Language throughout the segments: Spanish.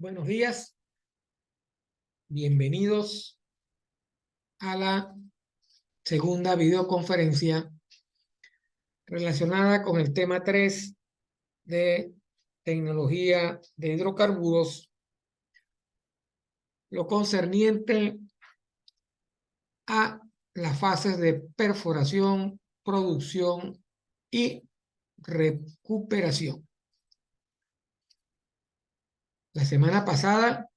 Buenos días, bienvenidos a la segunda videoconferencia relacionada con el tema 3 de tecnología de hidrocarburos, lo concerniente a las fases de perforación, producción y recuperación. La semana pasada,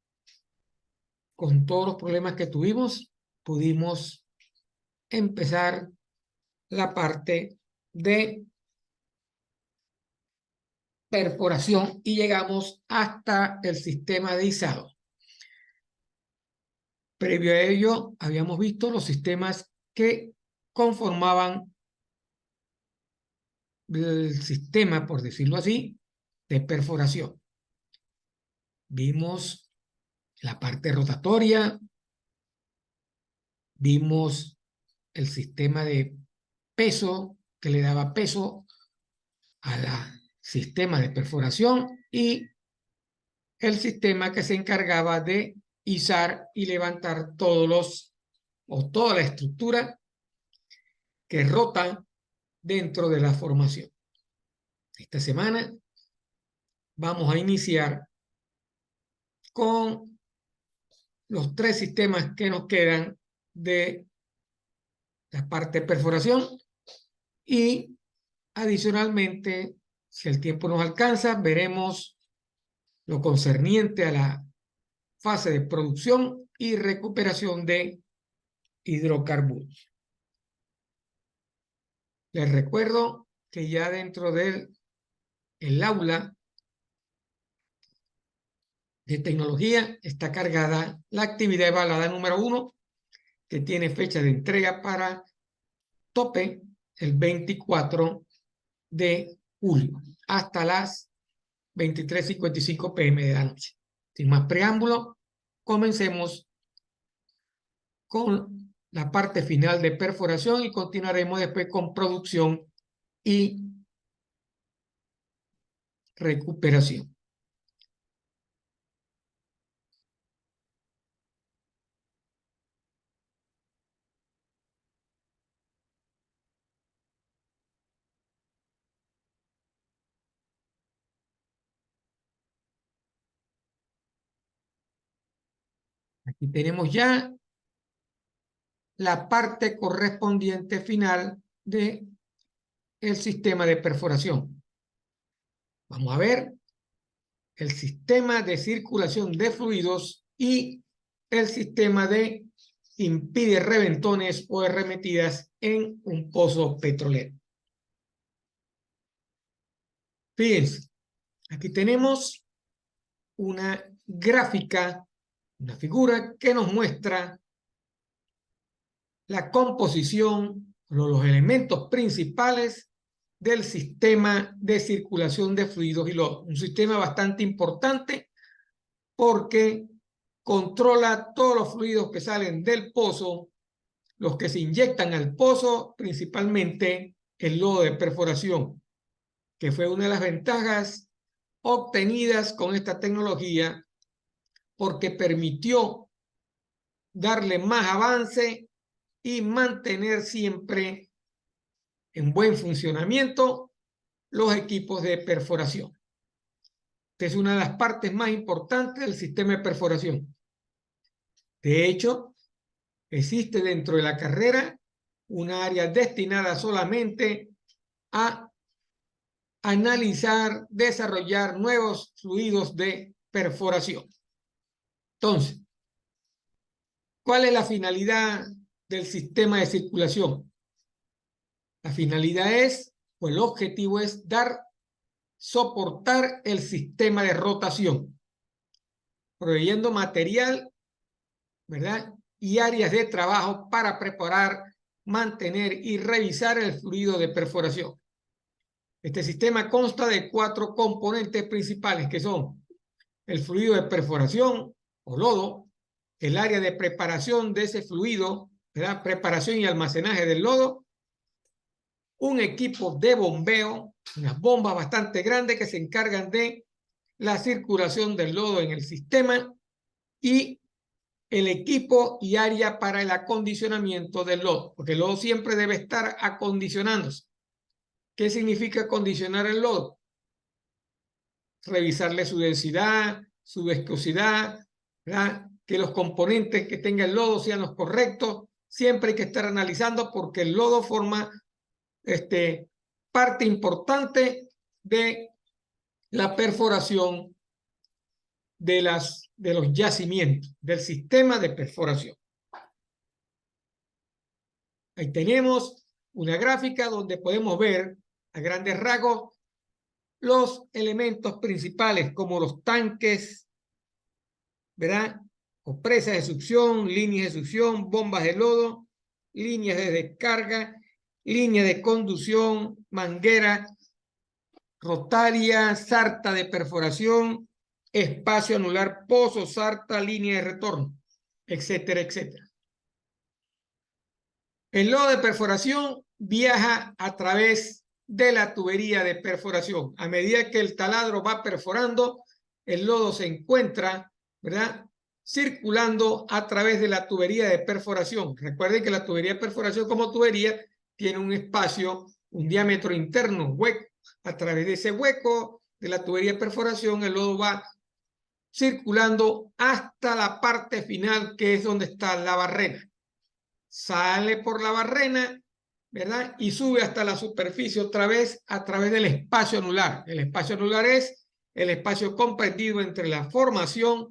con todos los problemas que tuvimos, pudimos empezar la parte de perforación y llegamos hasta el sistema de izado. Previo a ello, habíamos visto los sistemas que conformaban el sistema, por decirlo así, de perforación. Vimos la parte rotatoria, vimos el sistema de peso que le daba peso al sistema de perforación y el sistema que se encargaba de izar y levantar toda la estructura que rota dentro de la formación. Esta semana vamos a iniciar con los 3 sistemas que nos quedan de la parte de perforación y adicionalmente, si el tiempo nos alcanza, veremos lo concerniente a la fase de producción y recuperación de hidrocarburos. Les recuerdo que ya dentro del aula de tecnología está cargada la actividad evaluada número 1, que tiene fecha de entrega para tope el 24 de julio, hasta las 23:55 p.m. de la noche. Sin más preámbulo, comencemos con la parte final de perforación y continuaremos después con producción y recuperación. Aquí tenemos ya la parte correspondiente final de el sistema de perforación. Vamos a ver el sistema de circulación de fluidos y el sistema de impide reventones o arremetidas en un pozo petrolero. Fíjense, aquí tenemos una gráfica, una figura que nos muestra la composición, los elementos principales del sistema de circulación de fluidos y lodo. Un sistema bastante importante porque controla todos los fluidos que salen del pozo, los que se inyectan al pozo, principalmente el lodo de perforación, que fue una de las ventajas obtenidas con esta tecnología porque permitió darle más avance y mantener siempre en buen funcionamiento los equipos de perforación. Esta es una de las partes más importantes del sistema de perforación. De hecho, existe dentro de la carrera una área destinada solamente a analizar, desarrollar nuevos fluidos de perforación. Entonces, ¿cuál es la finalidad del sistema de circulación? La finalidad es, o el objetivo es soportar el sistema de rotación, proveyendo material, ¿verdad? Y áreas de trabajo para preparar, mantener y revisar el fluido de perforación. Este sistema consta de 4 componentes principales que son el fluido de perforación o lodo, el área de preparación de ese fluido, ¿verdad? Preparación y almacenaje del lodo, un equipo de bombeo, unas bombas bastante grandes que se encargan de la circulación del lodo en el sistema y el equipo y área para el acondicionamiento del lodo, porque el lodo siempre debe estar acondicionándose. ¿Qué significa acondicionar el lodo? Revisarle su densidad, su viscosidad, ¿verdad? Que los componentes que tenga el lodo sean los correctos. Siempre hay que estar analizando porque el lodo forma parte importante de la perforación de los yacimientos, del sistema de perforación. Ahí tenemos una gráfica donde podemos ver a grandes rasgos los elementos principales como los tanques, ¿verdad? O presas de succión, líneas de succión, bombas de lodo, líneas de descarga, líneas de conducción, manguera rotaria, sarta de perforación, espacio anular, pozo, sarta, línea de retorno, etcétera, etcétera. El lodo de perforación viaja a través de la tubería de perforación. A medida que el taladro va perforando, el lodo se encuentra, ¿verdad?, circulando a través de la tubería de perforación. Recuerden que la tubería de perforación como tubería tiene un espacio, un diámetro interno, hueco. A través de ese hueco de la tubería de perforación, el lodo va circulando hasta la parte final, que es donde está la barrena. Sale por la barrena, ¿verdad? Y sube hasta la superficie otra vez a través del espacio anular. El espacio anular es el espacio comprendido entre la formación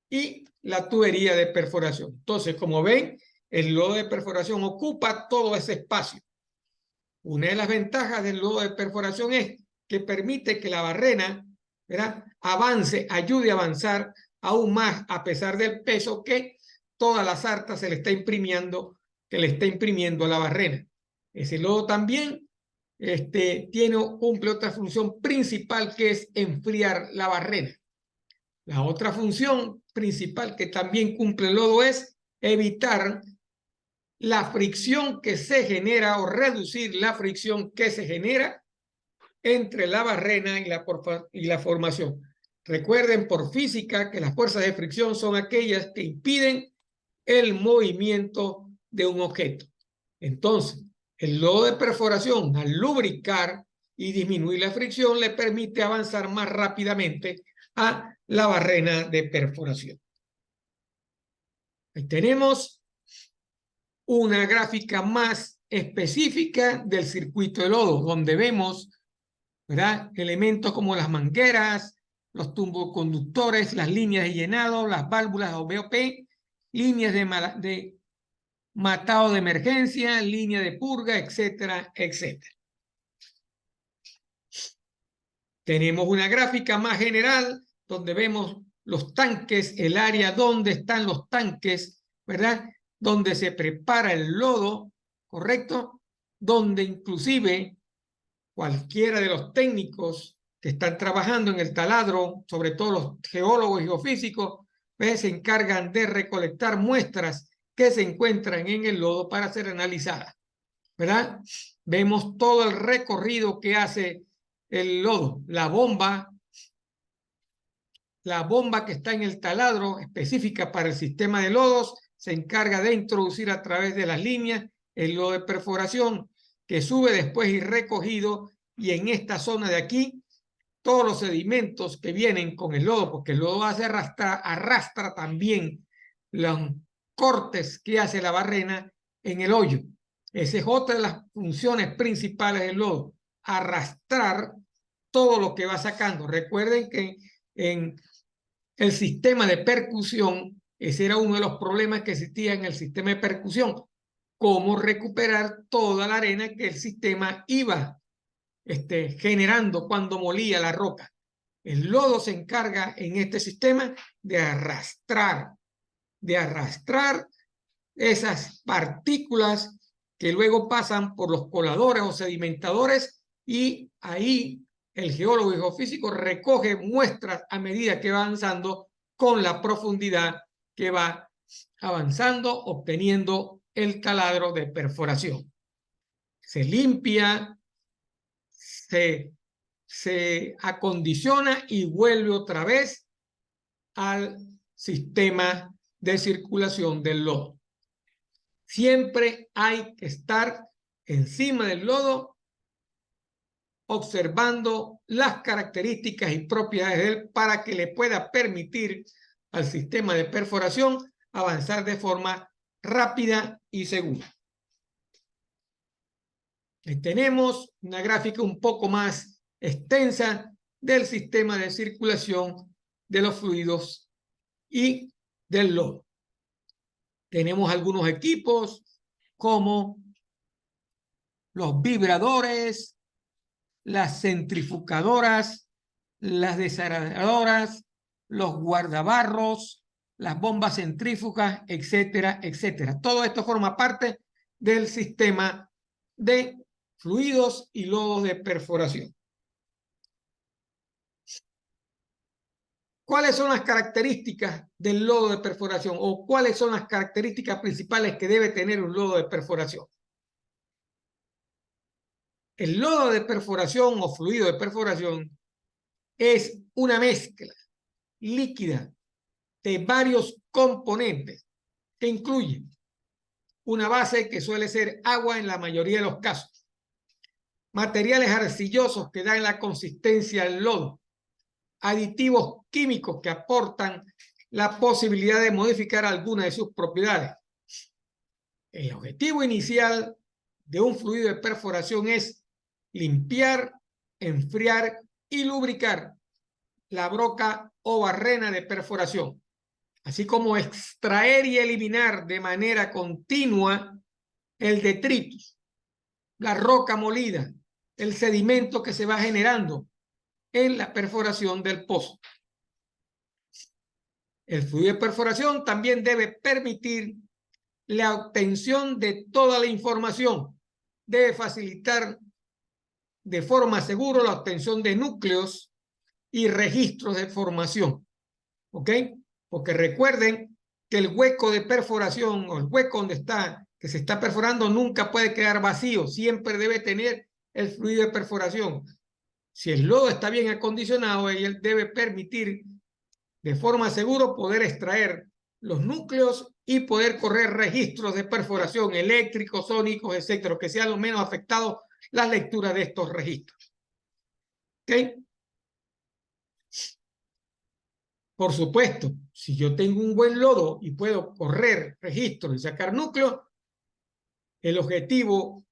y la tubería de perforación. Entonces, como ven, el lodo de perforación ocupa todo ese espacio. Una de las ventajas del lodo de perforación es que permite que la barrena, ¿verdad?, avance, ayude a avanzar aún más a pesar del peso que toda la sarta se le está imprimiendo, que le está imprimiendo a la barrena. Ese lodo también cumple otra función principal, que es enfriar la barrena. La otra función principal que también cumple el lodo es evitar la fricción que se genera, o reducir la fricción que se genera entre la barrena y la formación. Recuerden por física que las fuerzas de fricción son aquellas que impiden el movimiento de un objeto. Entonces, el lodo de perforación, al lubricar y disminuir la fricción, le permite avanzar más rápidamente a la barrena de perforación. Ahí tenemos una gráfica más específica del circuito de lodo, donde vemos, ¿verdad?, elementos como las mangueras, los tumboconductores, las líneas de llenado, las válvulas OBOP, líneas de matado de emergencia, línea de purga, etcétera, etcétera. Tenemos una gráfica más general donde vemos los tanques, el área donde están los tanques, ¿verdad?, donde se prepara el lodo, ¿correcto? Donde inclusive cualquiera de los técnicos que están trabajando en el taladro, sobre todo los geólogos y geofísicos, se encargan de recolectar muestras que se encuentran en el lodo para ser analizadas, ¿verdad? Vemos todo el recorrido que hace el lodo, la bomba que está en el taladro específica para el sistema de lodos, se encarga de introducir a través de las líneas el lodo de perforación, que sube después y recogido, y en esta zona de aquí todos los sedimentos que vienen con el lodo, porque el lodo arrastra también los cortes que hace la barrena en el hoyo. Esa es otra de las funciones principales del lodo, arrastrar todo lo que va sacando. Recuerden que en el sistema de percusión, ese era uno de los problemas que existía en el sistema de percusión, cómo recuperar toda la arena que el sistema iba generando cuando molía la roca. El lodo se encarga en este sistema de arrastrar esas partículas que luego pasan por los coladores o sedimentadores, y ahí el geólogo y geofísico recoge muestras a medida que va avanzando con la profundidad que va avanzando, obteniendo el taladro de perforación. Se limpia, se se acondiciona y vuelve otra vez al sistema de circulación del lodo. Siempre hay que estar encima del lodo observando las características y propiedades de él para que le pueda permitir al sistema de perforación avanzar de forma rápida y segura. Ahí tenemos una gráfica un poco más extensa del sistema de circulación de los fluidos y del lodo. Tenemos algunos equipos como los vibradores, las centrifugadoras, las desaladadoras, los guardabarros, las bombas centrífugas, etcétera, etcétera. Todo esto forma parte del sistema de fluidos y lodos de perforación. ¿Cuáles son las características del lodo de perforación o cuáles son las características principales que debe tener un lodo de perforación? El lodo de perforación o fluido de perforación es una mezcla líquida de varios componentes que incluyen una base que suele ser agua en la mayoría de los casos, materiales arcillosos que dan la consistencia al lodo, aditivos químicos que aportan la posibilidad de modificar alguna de sus propiedades. El objetivo inicial de un fluido de perforación es limpiar, enfriar y lubricar la broca o barrena de perforación, así como extraer y eliminar de manera continua el detritus, la roca molida, el sedimento que se va generando en la perforación del pozo. El fluido de perforación también debe permitir la obtención de toda la información. Debe facilitar de forma segura la obtención de núcleos y registros de formación. ¿Ok? Porque recuerden que el hueco de perforación o el hueco donde está, que se está perforando, nunca puede quedar vacío. Siempre debe tener el fluido de perforación. Si el lodo está bien acondicionado, él debe permitir de forma segura poder extraer los núcleos y poder correr registros de perforación eléctricos, sónicos, etcétera, que sean lo menos afectados las lecturas de estos registros. ¿Ok? Por supuesto, si yo tengo un buen lodo y puedo correr registros y sacar núcleos, el objetivo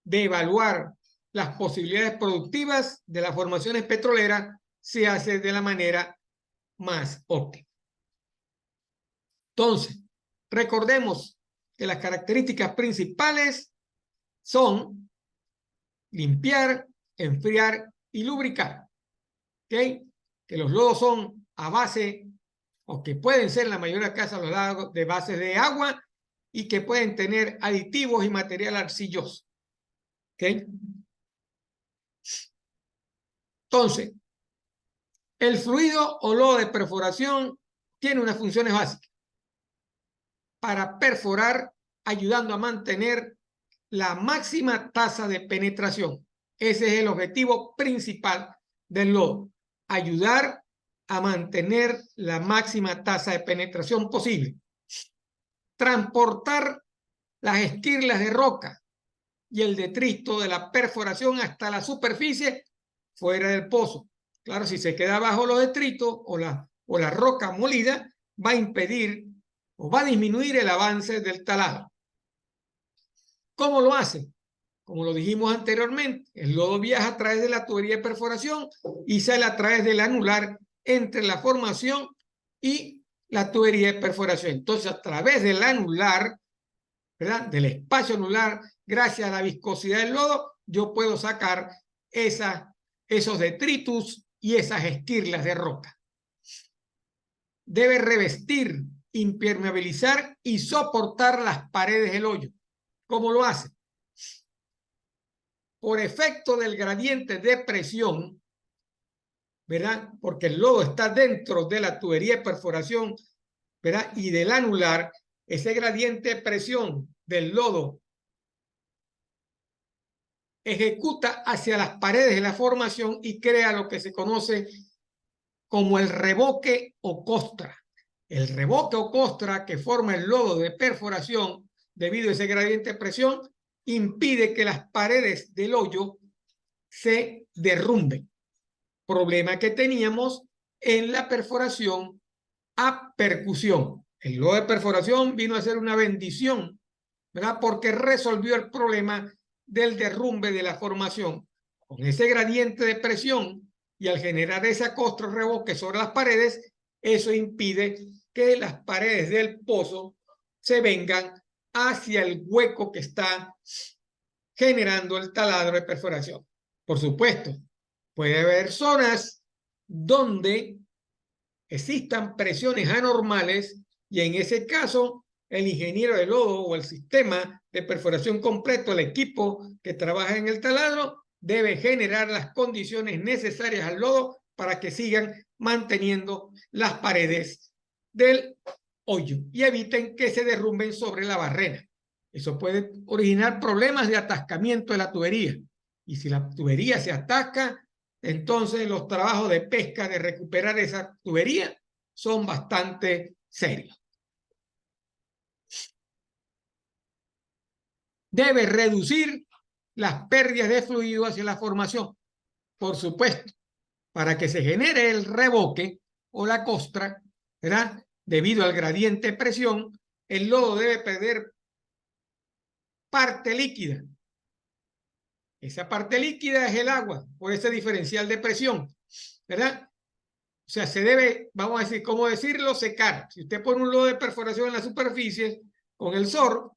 de evaluar las posibilidades productivas de las formaciones petroleras se hace de la manera más óptima. Entonces, recordemos que las características principales son limpiar, enfriar y lubricar. ¿Ok? Que los lodos son a base, o que pueden ser en la mayoría de casos los lodos de base de agua y que pueden tener aditivos y material arcilloso. ¿Ok? Entonces, el fluido o lodo de perforación tiene unas funciones básicas para perforar, ayudando a mantener la máxima tasa de penetración. Ese es el objetivo principal del lodo, ayudar a mantener la máxima tasa de penetración posible. Transportar las esquirlas de roca y el detrito de la perforación hasta la superficie fuera del pozo. Claro, si se queda bajo los detritos o la roca molida, va a impedir o va a disminuir el avance del talado. ¿Cómo lo hace? Como lo dijimos anteriormente, el lodo viaja a través de la tubería de perforación y sale a través del anular entre la formación y la tubería de perforación. Entonces, a través del anular, ¿verdad? Del espacio anular, gracias a la viscosidad del lodo, yo puedo sacar esos detritus y esas esquirlas de roca. Debe revestir, impermeabilizar y soportar las paredes del hoyo. ¿Cómo lo hace? Por efecto del gradiente de presión, ¿verdad? Porque el lodo está dentro de la tubería de perforación, ¿verdad? Y del anular, ese gradiente de presión del lodo ejecuta hacia las paredes de la formación y crea lo que se conoce como el revoque o costra. El revoque o costra que forma el lodo de perforación debido a ese gradiente de presión impide que las paredes del hoyo se derrumben. Problema que teníamos en la perforación a percusión. El lodo de perforación vino a ser una bendición, ¿verdad? Porque resolvió el problema del derrumbe de la formación. Con ese gradiente de presión y al generar esa costra revoque sobre las paredes, eso impide que las paredes del pozo se vengan hacia el hueco que está generando el taladro de perforación. Por supuesto, puede haber zonas donde existan presiones anormales y en ese caso el ingeniero de lodo o el sistema de perforación completo, el equipo que trabaja en el taladro, debe generar las condiciones necesarias al lodo para que sigan manteniendo las paredes del hoyo y eviten que se derrumben sobre la barrena. Eso puede originar problemas de atascamiento de la tubería. Y si la tubería se atasca, entonces los trabajos de pesca de recuperar esa tubería son bastante serios. Debe reducir las pérdidas de fluido hacia la formación, por supuesto, para que se genere el revoque o la costra, ¿verdad? Debido al gradiente de presión, el lodo debe perder parte líquida. Esa parte líquida es el agua, por ese diferencial de presión, ¿verdad? O sea, se debe, vamos a decir, ¿cómo decirlo? Secar. Si usted pone un lodo de perforación en la superficie con el SOR,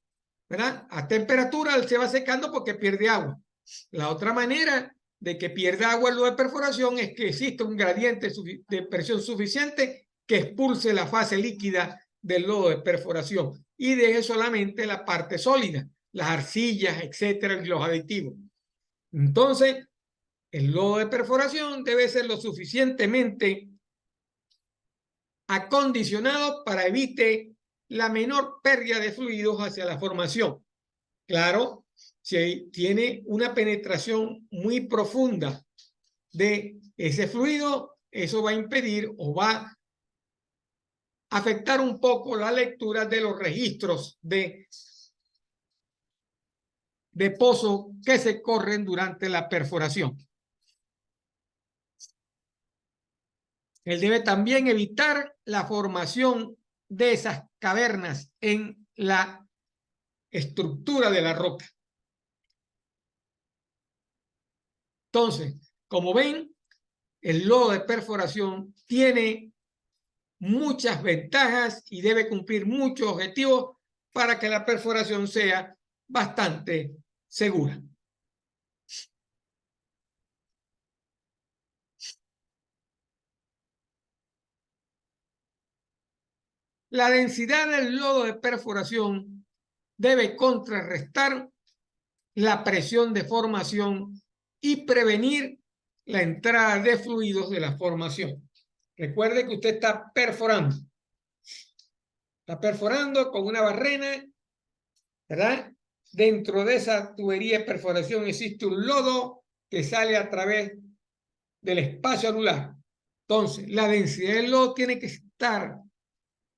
¿verdad? A temperatura se va secando porque pierde agua. La otra manera de que pierda agua el lodo de perforación es que existe un gradiente de presión suficiente que expulse la fase líquida del lodo de perforación y deje solamente la parte sólida, las arcillas, etcétera, y los aditivos. Entonces, el lodo de perforación debe ser lo suficientemente acondicionado para evitar la menor pérdida de fluidos hacia la formación. Claro, si tiene una penetración muy profunda de ese fluido, eso va a impedir o va a afectar un poco la lectura de los registros de pozo que se corren durante la perforación. Él debe también evitar la formación de esas cavernas en la estructura de la roca. Entonces, como ven, el lodo de perforación tiene muchas ventajas y debe cumplir muchos objetivos para que la perforación sea bastante segura. La densidad del lodo de perforación debe contrarrestar la presión de formación y prevenir la entrada de fluidos de la formación. Recuerde que usted está perforando. Está perforando con una barrena, ¿verdad? Dentro de esa tubería de perforación existe un lodo que sale a través del espacio anular. Entonces, la densidad del lodo tiene que estar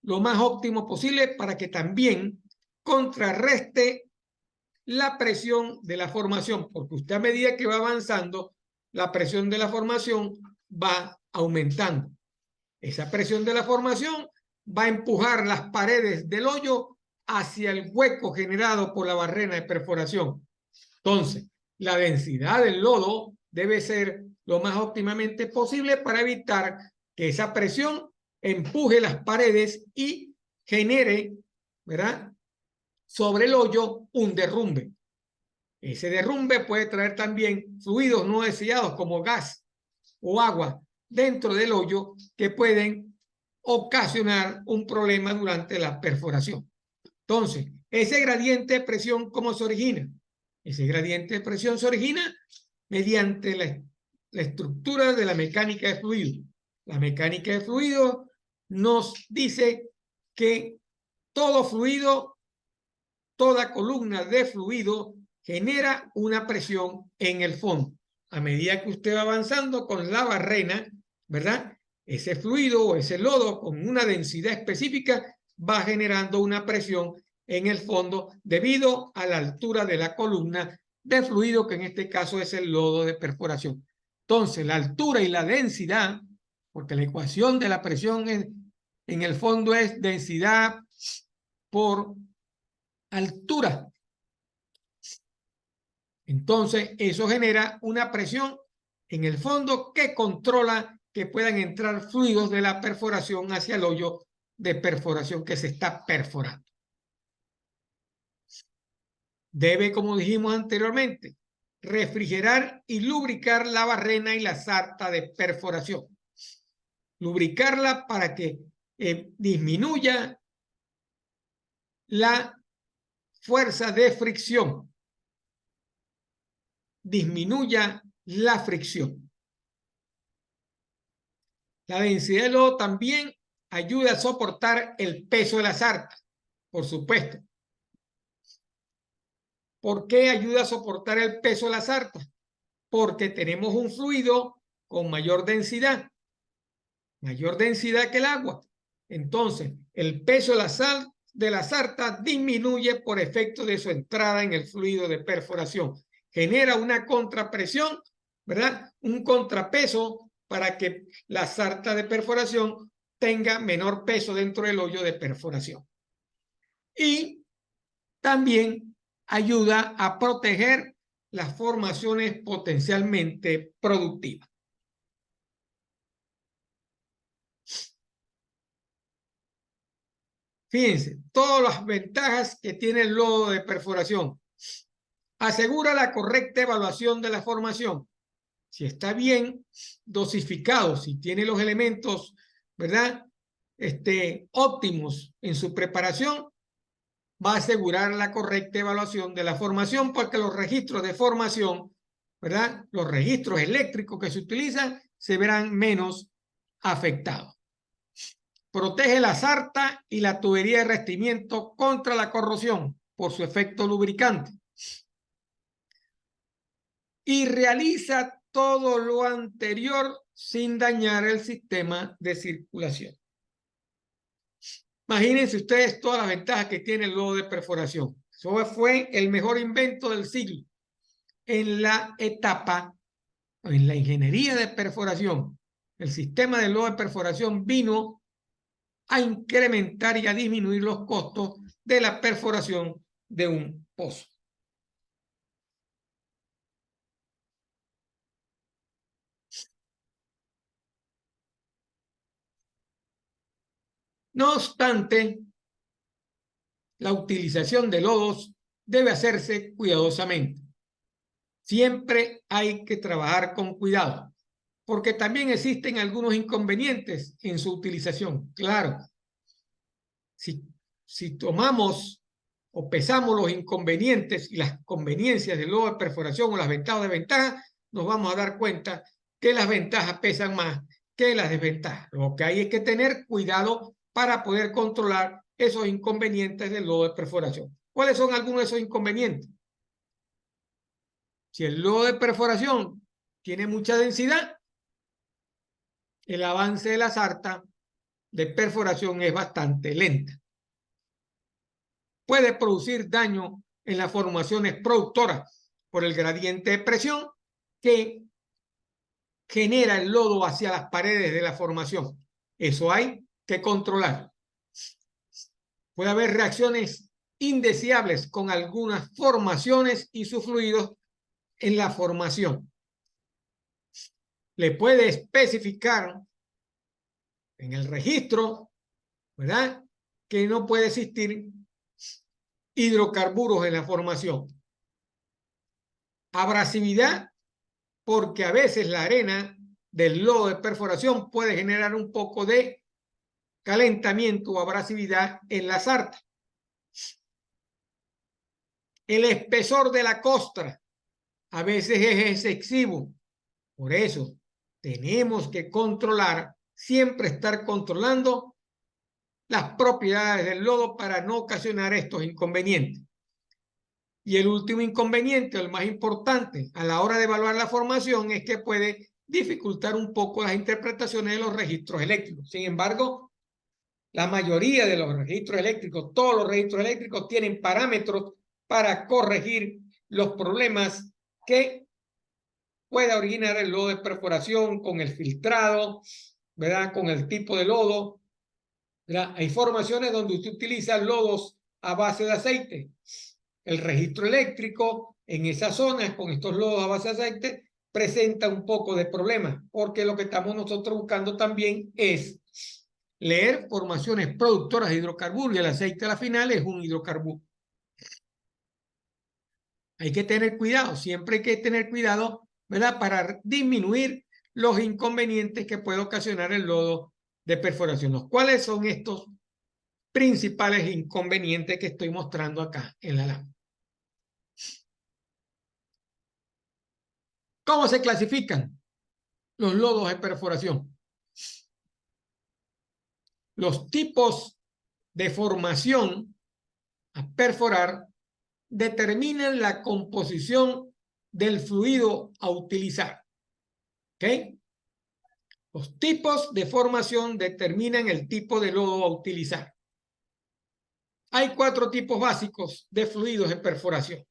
lo más óptimo posible para que también contrarreste la presión de la formación, porque usted a medida que va avanzando, la presión de la formación va aumentando. Esa presión de la formación va a empujar las paredes del hoyo hacia el hueco generado por la barrena de perforación. Entonces, la densidad del lodo debe ser lo más óptimamente posible para evitar que esa presión empuje las paredes y genere, ¿verdad?, sobre el hoyo un derrumbe. Ese derrumbe puede traer también fluidos no deseados como gas o agua dentro del hoyo que pueden ocasionar un problema durante la perforación. Entonces, ese gradiente de presión, ¿cómo se origina? Ese gradiente de presión se origina mediante la estructura de la mecánica de fluido. La mecánica de fluido nos dice que todo fluido, toda columna de fluido genera una presión en el fondo. A medida que usted va avanzando con la barrena, ¿verdad? Ese fluido o ese lodo con una densidad específica va generando una presión en el fondo debido a la altura de la columna de fluido, que en este caso es el lodo de perforación. Entonces, la altura y la densidad, porque la ecuación de la presión en el fondo es densidad por altura. Entonces, eso genera una presión en el fondo que controla que puedan entrar fluidos de la perforación hacia el hoyo de perforación que se está perforando. Debe, como dijimos anteriormente, refrigerar y lubricar la barrena y la sarta de perforación. Lubricarla para que disminuya la fuerza de fricción. Disminuya la fricción. La densidad de lodo también ayuda a soportar el peso de la sarta, por supuesto. ¿Por qué ayuda a soportar el peso de la sarta? Porque tenemos un fluido con mayor densidad que el agua. Entonces, el peso de la sarta disminuye por efecto de su entrada en el fluido de perforación. Genera una contrapresión, ¿verdad? Un contrapeso para que la sarta de perforación tenga menor peso dentro del hoyo de perforación. Y también ayuda a proteger las formaciones potencialmente productivas. Fíjense, todas las ventajas que tiene el lodo de perforación. Asegura la correcta evaluación de la formación. Si está bien dosificado, si tiene los elementos, ¿verdad? Óptimos en su preparación, va a asegurar la correcta evaluación de la formación, porque los registros de formación, ¿verdad? Los registros eléctricos que se utilizan se verán menos afectados. Protege la sarta y la tubería de revestimiento contra la corrosión por su efecto lubricante. Y realiza todo lo anterior sin dañar el sistema de circulación. Imagínense ustedes todas las ventajas que tiene el lodo de perforación. Eso fue el mejor invento del siglo en la etapa, en la ingeniería de perforación. El sistema de lodo de perforación vino a incrementar y a disminuir los costos de la perforación de un pozo. No obstante, la utilización de lodos debe hacerse cuidadosamente. Siempre hay que trabajar con cuidado, porque también existen algunos inconvenientes en su utilización. Claro, si tomamos o pesamos los inconvenientes y las conveniencias del lodo de perforación o las ventajas o desventajas, nos vamos a dar cuenta que las ventajas pesan más que las desventajas. Lo que hay es que tener cuidado para poder controlar esos inconvenientes del lodo de perforación. ¿Cuáles son algunos de esos inconvenientes? Si el lodo de perforación tiene mucha densidad, el avance de la sarta de perforación es bastante lenta. Puede producir daño en las formaciones productoras por el gradiente de presión que genera el lodo hacia las paredes de la formación. Eso hay que controlar. Puede haber reacciones indeseables con algunas formaciones y sus fluidos en la formación. Le puede especificar en el registro, ¿verdad?, que no puede existir hidrocarburos en la formación. Abrasividad, porque a veces la arena del lodo de perforación puede generar un poco de calentamiento o abrasividad en la sarta. El espesor de la costra a veces es excesivo. Por eso tenemos que controlar, siempre estar controlando las propiedades del lodo para no ocasionar estos inconvenientes. Y el último inconveniente, el más importante a la hora de evaluar la formación, es que puede dificultar un poco las interpretaciones de los registros eléctricos. Sin embargo, la mayoría de los registros eléctricos, todos los registros eléctricos tienen parámetros para corregir los problemas que pueda originar el lodo de perforación con el filtrado, ¿verdad? Con el tipo de lodo, ¿verdad? Hay formaciones donde usted utiliza lodos a base de aceite. El registro eléctrico en esas zonas con estos lodos a base de aceite presenta un poco de problema, porque lo que estamos nosotros buscando también es leer formaciones productoras de hidrocarburos, y el aceite a la final es un hidrocarburo. Hay que tener cuidado, siempre hay que tener cuidado, ¿verdad? Para disminuir los inconvenientes que puede ocasionar el lodo de perforación. ¿Cuáles son estos principales inconvenientes que estoy mostrando acá en la lámina? ¿Cómo se clasifican los lodos de perforación? Los tipos de formación a perforar determinan la composición del fluido a utilizar. ¿Ok? Los tipos de formación determinan el tipo de lodo a utilizar. Hay 4 tipos básicos de fluidos de perforación.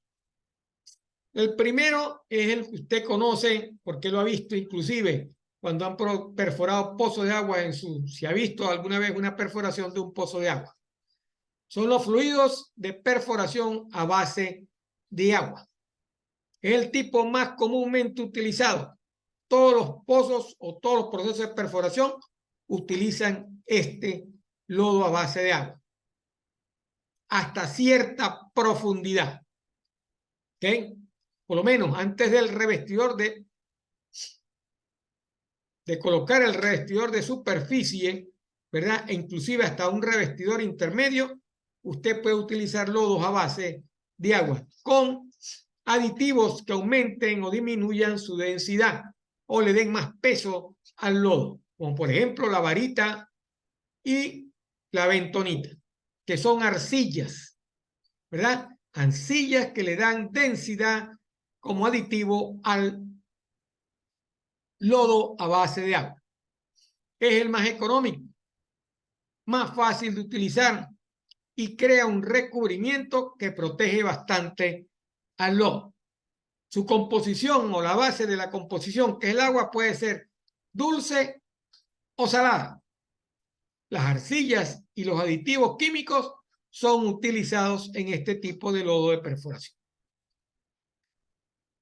El primero es el que usted conoce porque lo ha visto inclusive cuando han perforado pozos de agua si ha visto alguna vez una perforación de un pozo de agua. Son los fluidos de perforación a base de agua. Es el tipo más comúnmente utilizado. Todos los pozos o todos los procesos de perforación utilizan este lodo a base de agua hasta cierta profundidad. ¿Ok? Por lo menos antes del revestidor de colocar el revestidor de superficie, ¿verdad? E inclusive hasta un revestidor intermedio, usted puede utilizar lodos a base de agua con aditivos que aumenten o disminuyan su densidad o le den más peso al lodo, como por ejemplo la varita y la bentonita, que son arcillas, ¿verdad? Arcillas que le dan densidad como aditivo al lodo a base de agua. Es el más económico, más fácil de utilizar y crea un recubrimiento que protege bastante al lodo. Su composición o la base de la composición, que es el agua, puede ser dulce o salada. Las arcillas y los aditivos químicos son utilizados en este tipo de lodo de perforación.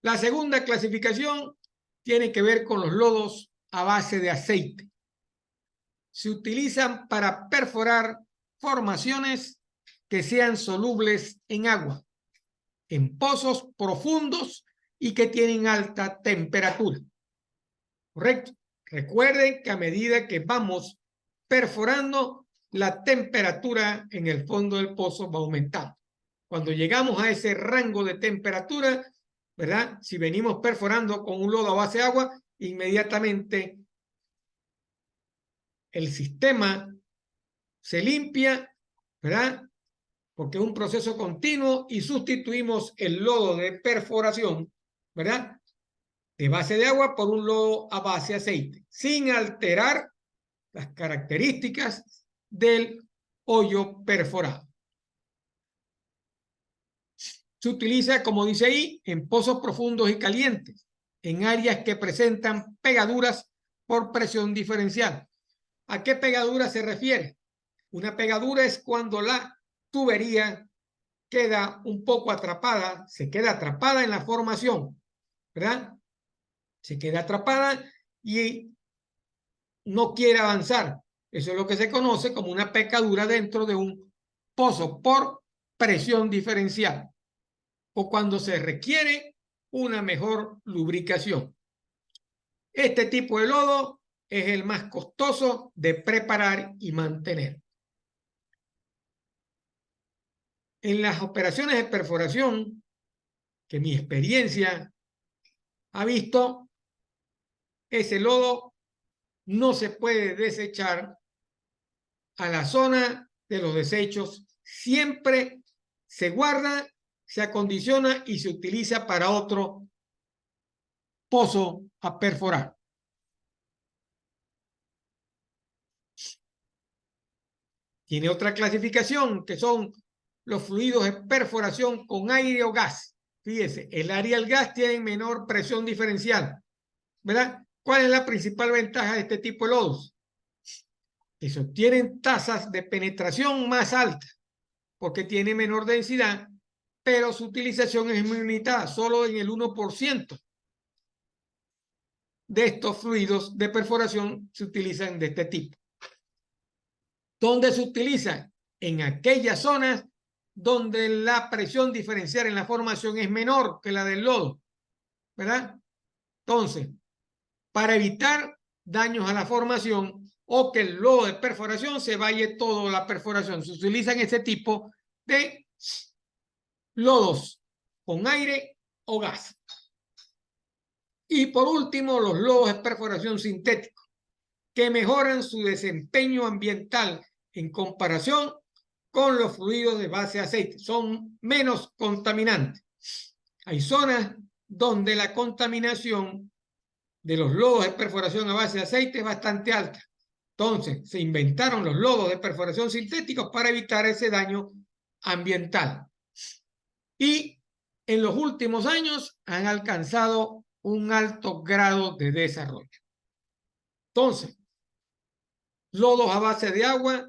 La segunda clasificación tiene que ver con los lodos a base de aceite. Se utilizan para perforar formaciones que sean solubles en agua, en pozos profundos y que tienen alta temperatura. ¿Correcto? Recuerden que a medida que vamos perforando, la temperatura en el fondo del pozo va aumentando. Cuando llegamos a ese rango de temperatura, ¿verdad? Si venimos perforando con un lodo a base de agua, inmediatamente el sistema se limpia, ¿verdad? Porque es un proceso continuo y sustituimos el lodo de perforación, ¿verdad? De base de agua por un lodo a base de aceite, sin alterar las características del hoyo perforado. Se utiliza, como dice ahí, en pozos profundos y calientes, en áreas que presentan pegaduras por presión diferencial. ¿A qué pegadura se refiere? Una pegadura es cuando la tubería queda un poco atrapada, se queda atrapada en la formación, ¿verdad? Se queda atrapada y no quiere avanzar. Eso es lo que se conoce como una pecadura dentro de un pozo por presión diferencial o cuando se requiere una mejor lubricación. Este tipo de lodo es el más costoso de preparar y mantener. En las operaciones de perforación, que mi experiencia ha visto, ese lodo no se puede desechar a la zona de los desechos. Siempre se guarda se acondiciona y se utiliza para otro pozo a perforar. Tiene otra clasificación que son los fluidos de perforación con aire o gas. Fíjese, el aire y el gas tienen menor presión diferencial, ¿verdad? ¿Cuál es la principal ventaja de este tipo de lodos? Que se obtienen tasas de penetración más altas porque tiene menor densidad, pero su utilización es muy limitada, solo en el 1% de estos fluidos de perforación se utilizan de este tipo. ¿Dónde se utilizan? En aquellas zonas donde la presión diferencial en la formación es menor que la del lodo, ¿verdad? Entonces, para evitar daños a la formación o que el lodo de perforación se vaya todo la perforación, se utilizan ese tipo de lodos con aire o gas. Y por último, los lodos de perforación sintéticos, que mejoran su desempeño ambiental en comparación con los fluidos de base de aceite. Son menos contaminantes. Hay zonas donde la contaminación de los lodos de perforación a base de aceite es bastante alta. Entonces, se inventaron los lodos de perforación sintéticos para evitar ese daño ambiental. Y en los últimos años han alcanzado un alto grado de desarrollo. Entonces, lodos a base de agua,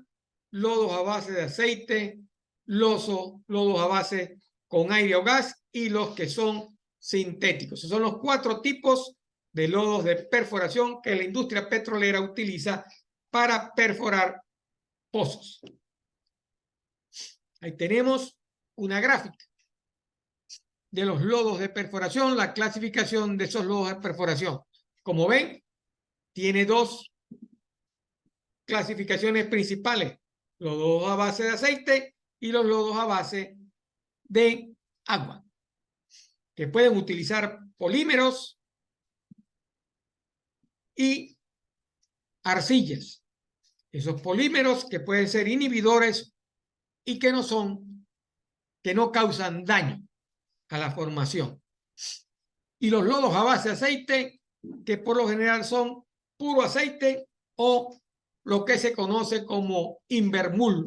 lodos a base de aceite, lodos a base con aire o gas y los que son sintéticos. Esos son los 4 tipos de lodos de perforación que la industria petrolera utiliza para perforar pozos. Ahí tenemos una gráfica de los lodos de perforación, la clasificación de esos lodos de perforación. Como ven, tiene 2 clasificaciones principales: los lodos a base de aceite y los lodos a base de agua, que pueden utilizar polímeros y arcillas. Esos polímeros que pueden ser inhibidores y que no causan daño a la formación. Y los lodos a base de aceite, que por lo general son puro aceite o lo que se conoce como invermul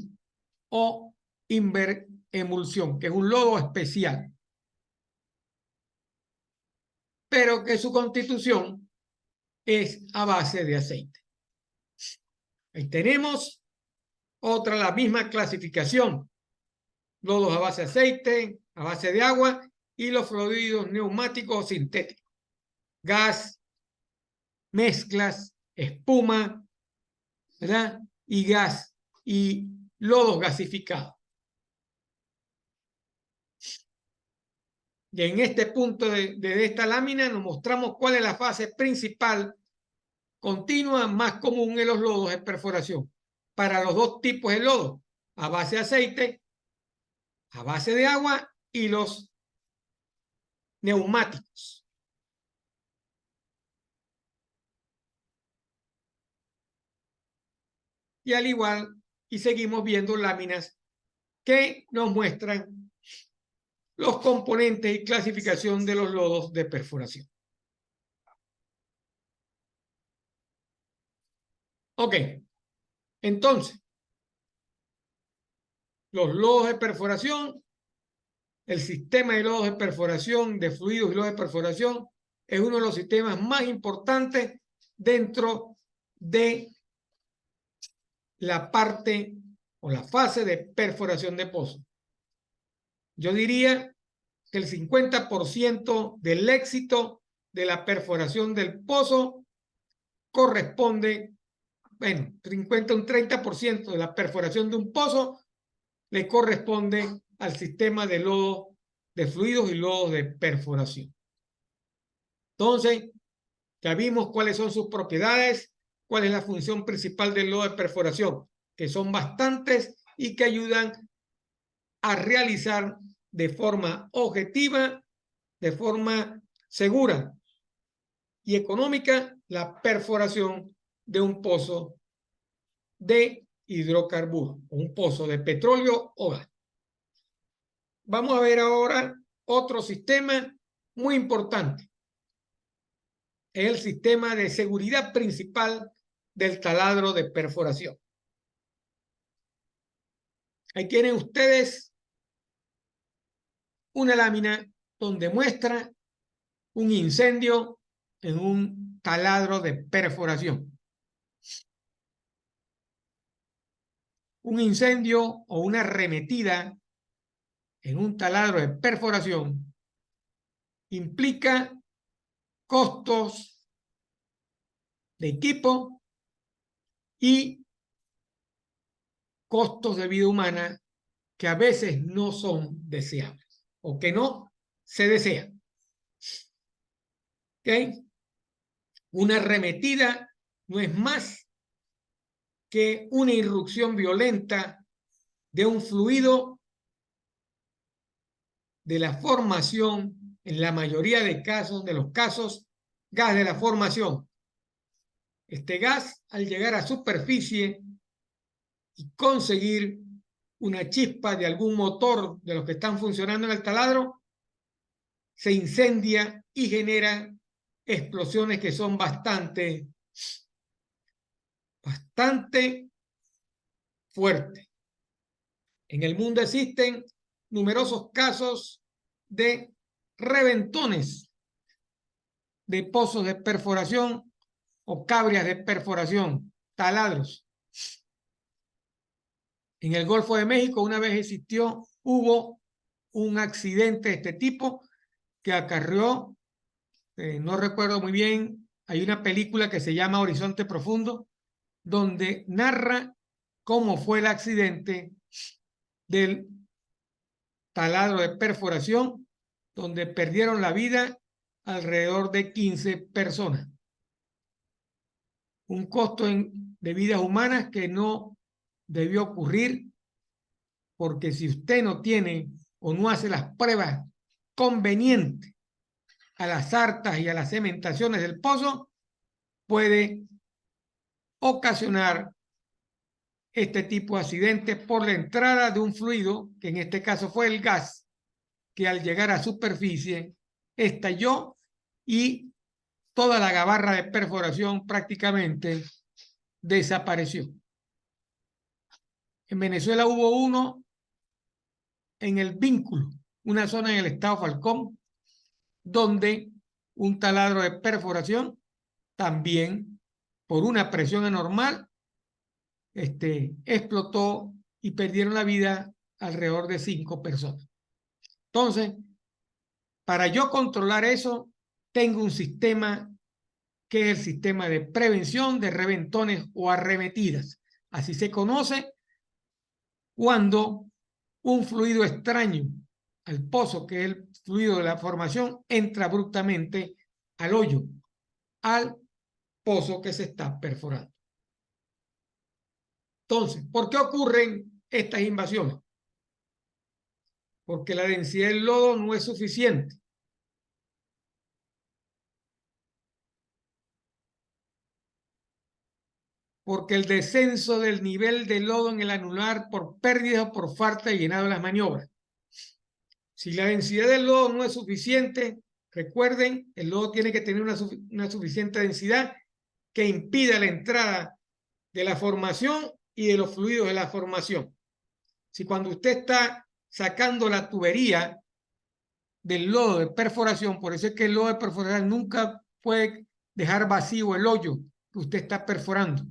o inveremulsión, que es un lodo especial, pero que su constitución es a base de aceite. Ahí tenemos la misma clasificación: lodos a base de aceite, a base de agua y los fluidos neumáticos sintéticos, gas, mezclas, espuma, ¿verdad? Y gas y lodos gasificados. Y en este punto de esta lámina nos mostramos cuál es la fase principal continua más común en los lodos de perforación para los 2 tipos de lodo: a base de aceite, a base de agua y los neumáticos. Y al igual, y seguimos viendo láminas que nos muestran los componentes y clasificación de los lodos de perforación. Ok, entonces, los lodos de perforación, el sistema de lodos de perforación, de fluidos y lodos de perforación, es uno de los sistemas más importantes dentro de la parte o la fase de perforación de pozos. Yo diría que el 50% del éxito de la perforación del pozo corresponde, bueno, un 30% de la perforación de un pozo le corresponde al sistema de lodo de fluidos y lodos de perforación. Entonces, ya vimos cuáles son sus propiedades, cuál es la función principal del lodo de perforación, que son bastantes y que ayudan a realizar de forma objetiva, de forma segura y económica la perforación de un pozo de hidrocarburos, un pozo de petróleo o gas. Vamos a ver ahora otro sistema muy importante. Es el sistema de seguridad principal del taladro de perforación. Ahí tienen ustedes una lámina donde muestra un incendio en un taladro de perforación. Un incendio o una arremetida en un taladro de perforación implica costos de equipo y costos de vida humana que a veces no son deseables o que no se desean. ¿Okay? Una arremetida no es más que una irrupción violenta de un fluido de la formación, en la mayoría de los casos, gas de la formación. Este gas, al llegar a superficie y conseguir una chispa de algún motor de los que están funcionando en el taladro, se incendia y genera explosiones que son bastante fuertes. En el mundo existen numerosos casos de reventones de pozos de perforación o cabrias de perforación, taladros. En el Golfo de México una vez hubo un accidente de este tipo que acarreó, no recuerdo muy bien, hay una película que se llama Horizonte Profundo, donde narra cómo fue el accidente del taladro de perforación, donde perdieron la vida alrededor de 15 personas. Un costo de vidas humanas que no debió ocurrir, porque si usted no tiene o no hace las pruebas convenientes a las sartas y a las cementaciones del pozo, puede ocasionar este tipo de accidentes por la entrada de un fluido, que en este caso fue el gas, que al llegar a superficie estalló y toda la gabarra de perforación prácticamente desapareció. En Venezuela hubo uno en el Vínculo, una zona en el estado Falcón, donde un taladro de perforación también por una presión anormal explotó y perdieron la vida alrededor de 5 personas. Entonces, para yo controlar eso, tengo un sistema que es el sistema de prevención de reventones o arremetidas. Así se conoce cuando un fluido extraño al pozo, que es el fluido de la formación, entra abruptamente al hoyo, al pozo que se está perforando. Entonces, ¿por qué ocurren estas invasiones? Porque la densidad del lodo no es suficiente. Porque el descenso del nivel de lodo en el anular por pérdida o por falta de llenado de las maniobras. Si la densidad del lodo no es suficiente, recuerden, el lodo tiene que tener una suficiente densidad que impida la entrada de la formación y de los fluidos de la formación. Si cuando usted está sacando la tubería del lodo de perforación, por eso es que el lodo de perforación nunca puede dejar vacío el hoyo que usted está perforando.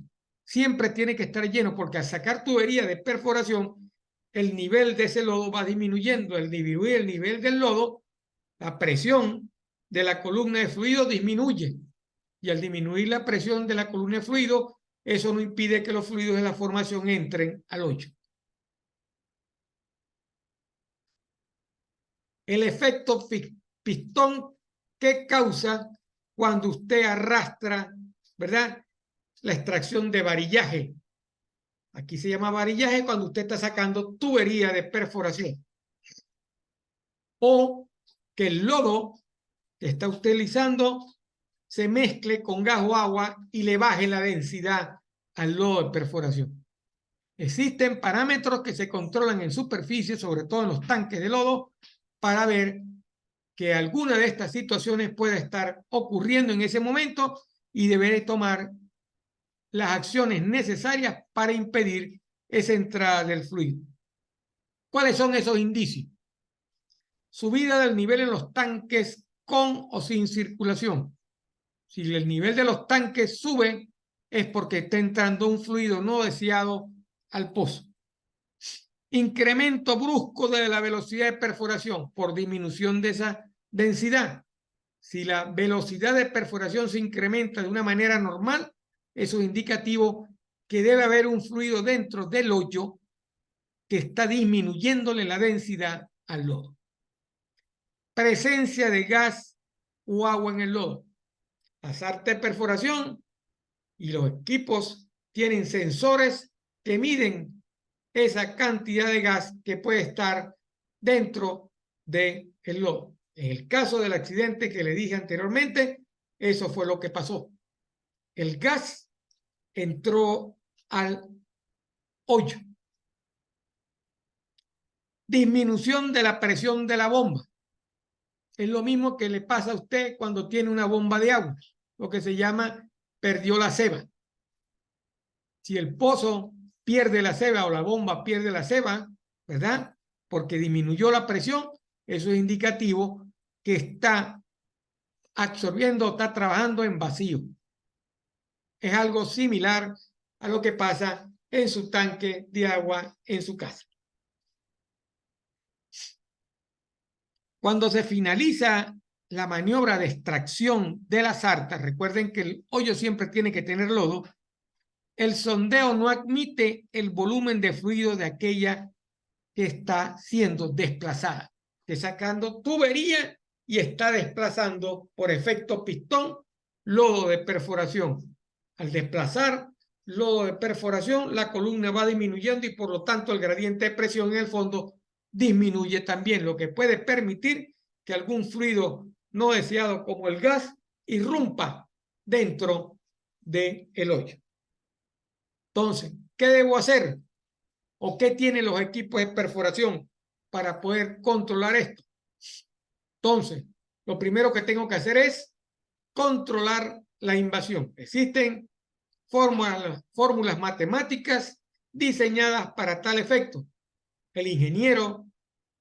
Siempre tiene que estar lleno, porque al sacar tubería de perforación, el nivel de ese lodo va disminuyendo. Al disminuir el nivel del lodo, la presión de la columna de fluido disminuye. Y al disminuir la presión de la columna de fluido, eso no impide que los fluidos de la formación entren al hoyo. El efecto pistón que causa cuando usted arrastra, ¿verdad?, la extracción de varillaje. Aquí se llama varillaje cuando usted está sacando tubería de perforación. O que el lodo que está utilizando se mezcle con gas o agua y le baje la densidad al lodo de perforación. Existen parámetros que se controlan en superficie, sobre todo en los tanques de lodo, para ver que alguna de estas situaciones puede estar ocurriendo en ese momento y deberé tomar las acciones necesarias para impedir esa entrada del fluido. ¿Cuáles son esos indicios? Subida del nivel en los tanques con o sin circulación. Si el nivel de los tanques sube, es porque está entrando un fluido no deseado al pozo. Incremento brusco de la velocidad de perforación por disminución de esa densidad. Si la velocidad de perforación se incrementa de una manera normal, eso es indicativo que debe haber un fluido dentro del hoyo que está disminuyéndole la densidad al lodo. Presencia de gas o agua en el lodo. Las artes de perforación y los equipos tienen sensores que miden esa cantidad de gas que puede estar dentro del lodo. En el caso del accidente que le dije anteriormente, eso fue lo que pasó. El gas entró al hoyo. Disminución de la presión de la bomba. Es lo mismo que le pasa a usted cuando tiene una bomba de agua, lo que se llama perdió la ceba. Si el pozo pierde la ceba o la bomba pierde la ceba, ¿verdad? Porque disminuyó la presión, eso es indicativo que está absorbiendo, está trabajando en vacío. Es algo similar a lo que pasa en su tanque de agua en su casa. Cuando se finaliza la maniobra de extracción de la sarta, recuerden que el hoyo siempre tiene que tener lodo, el sondeo no admite el volumen de fluido de aquella que está siendo desplazada, que sacando tubería y está desplazando por efecto pistón lodo de perforación. Al desplazar lodo de perforación, la columna va disminuyendo y por lo tanto el gradiente de presión en el fondo disminuye también, lo que puede permitir que algún fluido no deseado como el gas irrumpa dentro del hoyo. Entonces, ¿qué debo hacer? ¿O qué tienen los equipos de perforación para poder controlar esto? Entonces, lo primero que tengo que hacer es controlar la invasión. Existen fórmulas matemáticas diseñadas para tal efecto. El ingeniero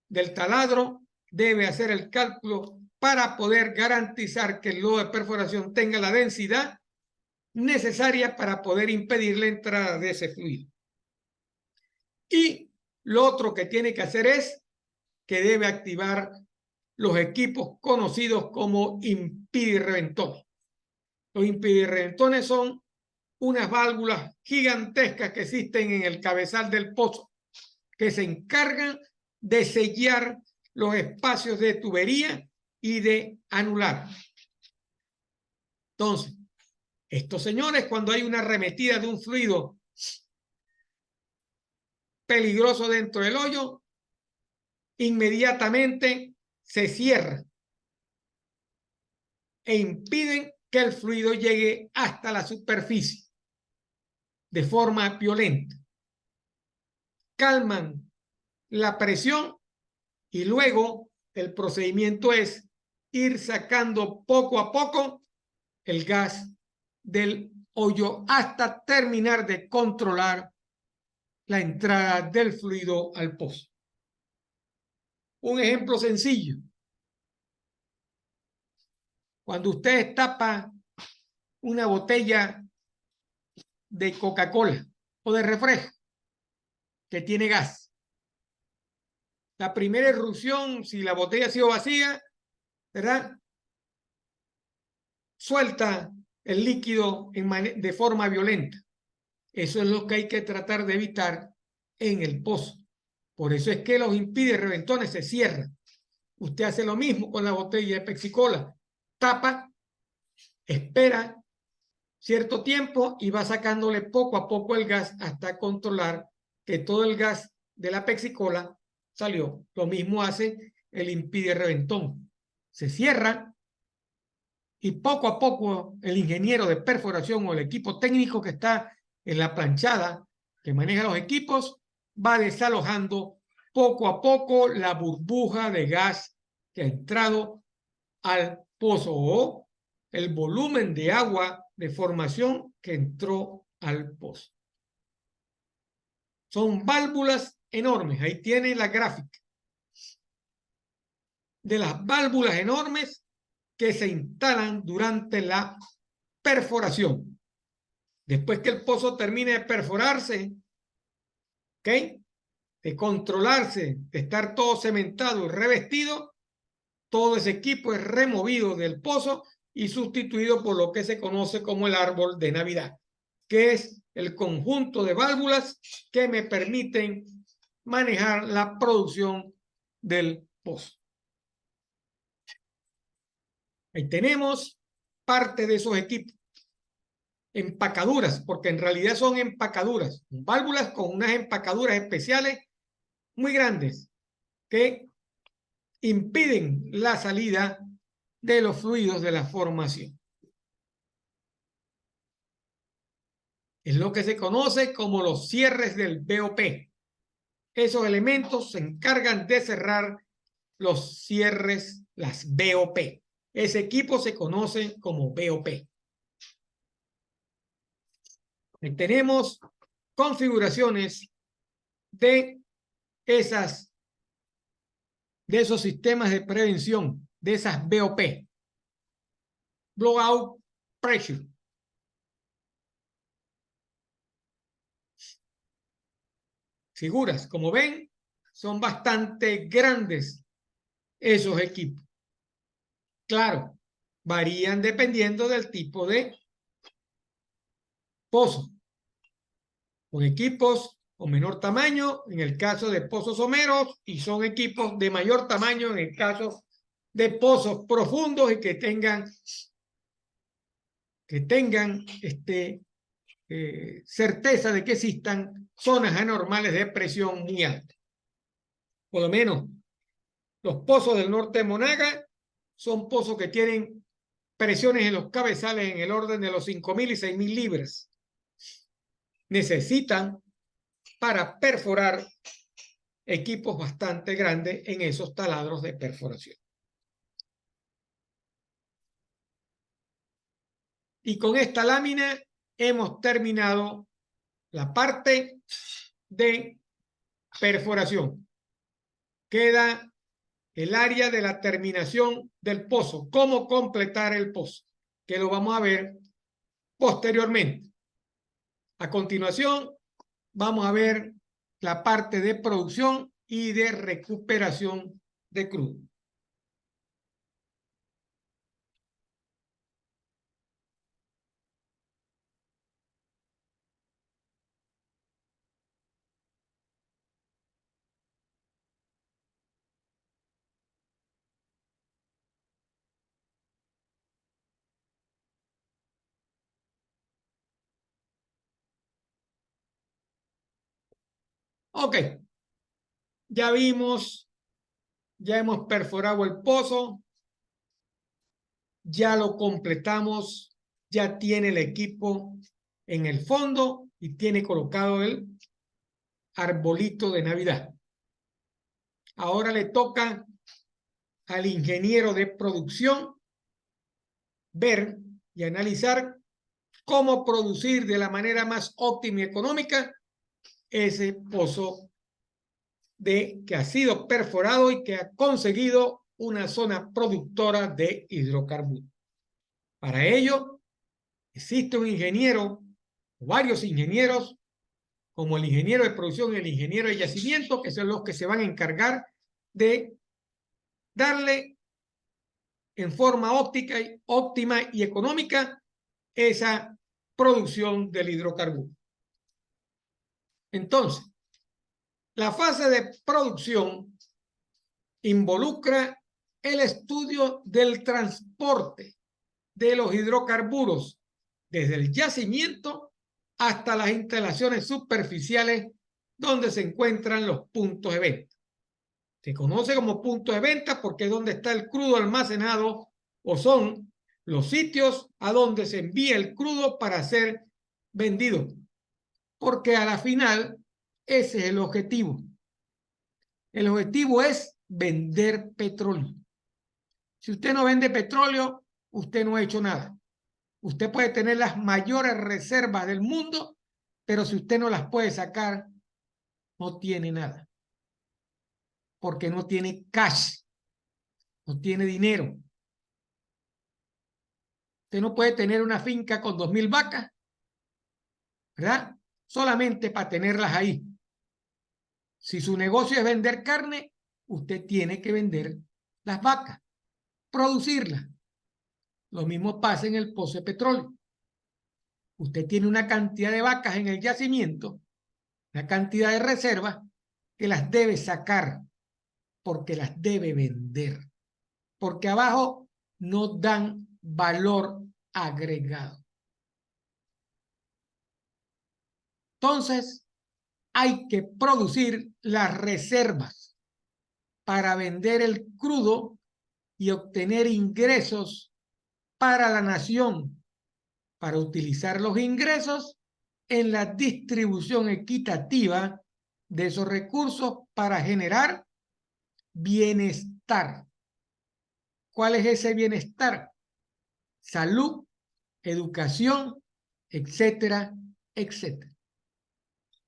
del taladro debe hacer el cálculo para poder garantizar que el lodo de perforación tenga la densidad necesaria para poder impedir la entrada de ese fluido. Y lo otro que tiene que hacer es que debe activar los equipos conocidos como impidirreventones. Los impidirreventones son unas válvulas gigantescas que existen en el cabezal del pozo que se encargan de sellar los espacios de tubería y de anular. Entonces, estos señores, cuando hay una arremetida de un fluido peligroso dentro del hoyo, inmediatamente se cierran e impiden que el fluido llegue hasta la superficie de forma violenta. Calman la presión y luego el procedimiento es ir sacando poco a poco el gas del hoyo hasta terminar de controlar la entrada del fluido al pozo. Un ejemplo sencillo. Cuando usted tapa una botella de Coca-Cola o de refresco que tiene gas, la primera irrupción, si la botella ha sido vacía, ¿verdad? Suelta el líquido de forma violenta. Eso es lo que hay que tratar de evitar en el pozo. Por eso es que los impidirreventones se cierran. Usted hace lo mismo con la botella de Pepsi-Cola. Tapa, espera cierto tiempo y va sacándole poco a poco el gas hasta controlar que todo el gas de la Pepsi-Cola salió. Lo mismo hace el impidirreventón. Se cierra y poco a poco el ingeniero de perforación o el equipo técnico que está en la planchada que maneja los equipos, va desalojando poco a poco la burbuja de gas que ha entrado al pozo o el volumen de agua de formación que entró al pozo. Son válvulas enormes. Ahí tiene la gráfica de las válvulas enormes que se instalan durante la perforación. Después que el pozo termine de perforarse, ¿ok?, de controlarse, de estar todo cementado y revestido, todo ese equipo es removido del pozo y sustituido por lo que se conoce como el árbol de Navidad, que es el conjunto de válvulas que me permiten manejar la producción del pozo. Ahí tenemos parte de esos equipos. Empacaduras, porque en realidad son empacaduras, válvulas con unas empacaduras especiales muy grandes que impiden la salida de los fluidos de la formación. Es lo que se conoce como los cierres del BOP. Esos elementos se encargan de cerrar los cierres, las BOP. Ese equipo se conoce como BOP. Y tenemos configuraciones de esos sistemas de prevención, de esas BOP. Blowout pressure. Figuras, como ven, son bastante grandes esos equipos. Claro, varían dependiendo del tipo de pozo. Con equipos con menor tamaño en el caso de pozos someros y son equipos de mayor tamaño en el caso de pozos profundos y que tengan certeza de que existan zonas anormales de presión muy alta. Por lo menos los pozos del norte de Monaga son pozos que tienen presiones en los cabezales en el orden de los 5.000 y 6.000 libras. Necesitan para perforar equipos bastante grandes en esos taladros de perforación. Y con esta lámina hemos terminado la parte de perforación. Queda el área de la terminación del pozo, cómo completar el pozo, que lo vamos a ver posteriormente. A continuación, vamos a ver la parte de producción y de recuperación de crudo. Ok, ya vimos, ya hemos perforado el pozo, ya lo completamos, ya tiene el equipo en el fondo y tiene colocado el arbolito de Navidad. Ahora le toca al ingeniero de producción ver y analizar cómo producir de la manera más óptima y económica ese pozo que ha sido perforado y que ha conseguido una zona productora de hidrocarburos. Para ello, existe un ingeniero, varios ingenieros, como el ingeniero de producción y el ingeniero de yacimiento, que son los que se van a encargar de darle en forma óptima y económica esa producción del hidrocarburo. Entonces, la fase de producción involucra el estudio del transporte de los hidrocarburos desde el yacimiento hasta las instalaciones superficiales donde se encuentran los puntos de venta. Se conoce como puntos de venta porque es donde está el crudo almacenado o son los sitios a donde se envía el crudo para ser vendido porque a la final ese es el objetivo. El objetivo es vender petróleo. Si usted no vende petróleo, usted no ha hecho nada. Usted puede tener las mayores reservas del mundo, pero si usted no las puede sacar, no tiene nada. Porque no tiene cash, no tiene dinero. Usted no puede tener una finca con 2.000 vacas, ¿verdad? Solamente para tenerlas ahí. Si su negocio es vender carne, usted tiene que vender las vacas, producirlas. Lo mismo pasa en el pozo de petróleo. Usted tiene una cantidad de vacas en el yacimiento, una cantidad de reservas que las debe sacar porque las debe vender. Porque abajo no dan valor agregado. Entonces, hay que producir las reservas para vender el crudo y obtener ingresos para la nación, para utilizar los ingresos en la distribución equitativa de esos recursos para generar bienestar. ¿Cuál es ese bienestar? Salud, educación, etcétera, etcétera.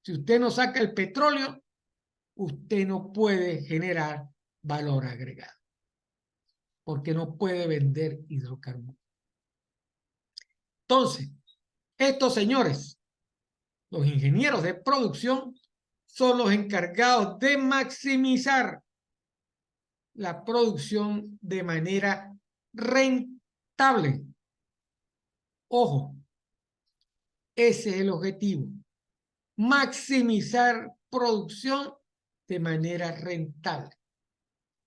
Si usted no saca el petróleo, usted no puede generar valor agregado, porque no puede vender hidrocarburos. Entonces, estos señores, los ingenieros de producción, son los encargados de maximizar la producción de manera rentable. Ojo, ese es el objetivo. Maximizar producción de manera rentable.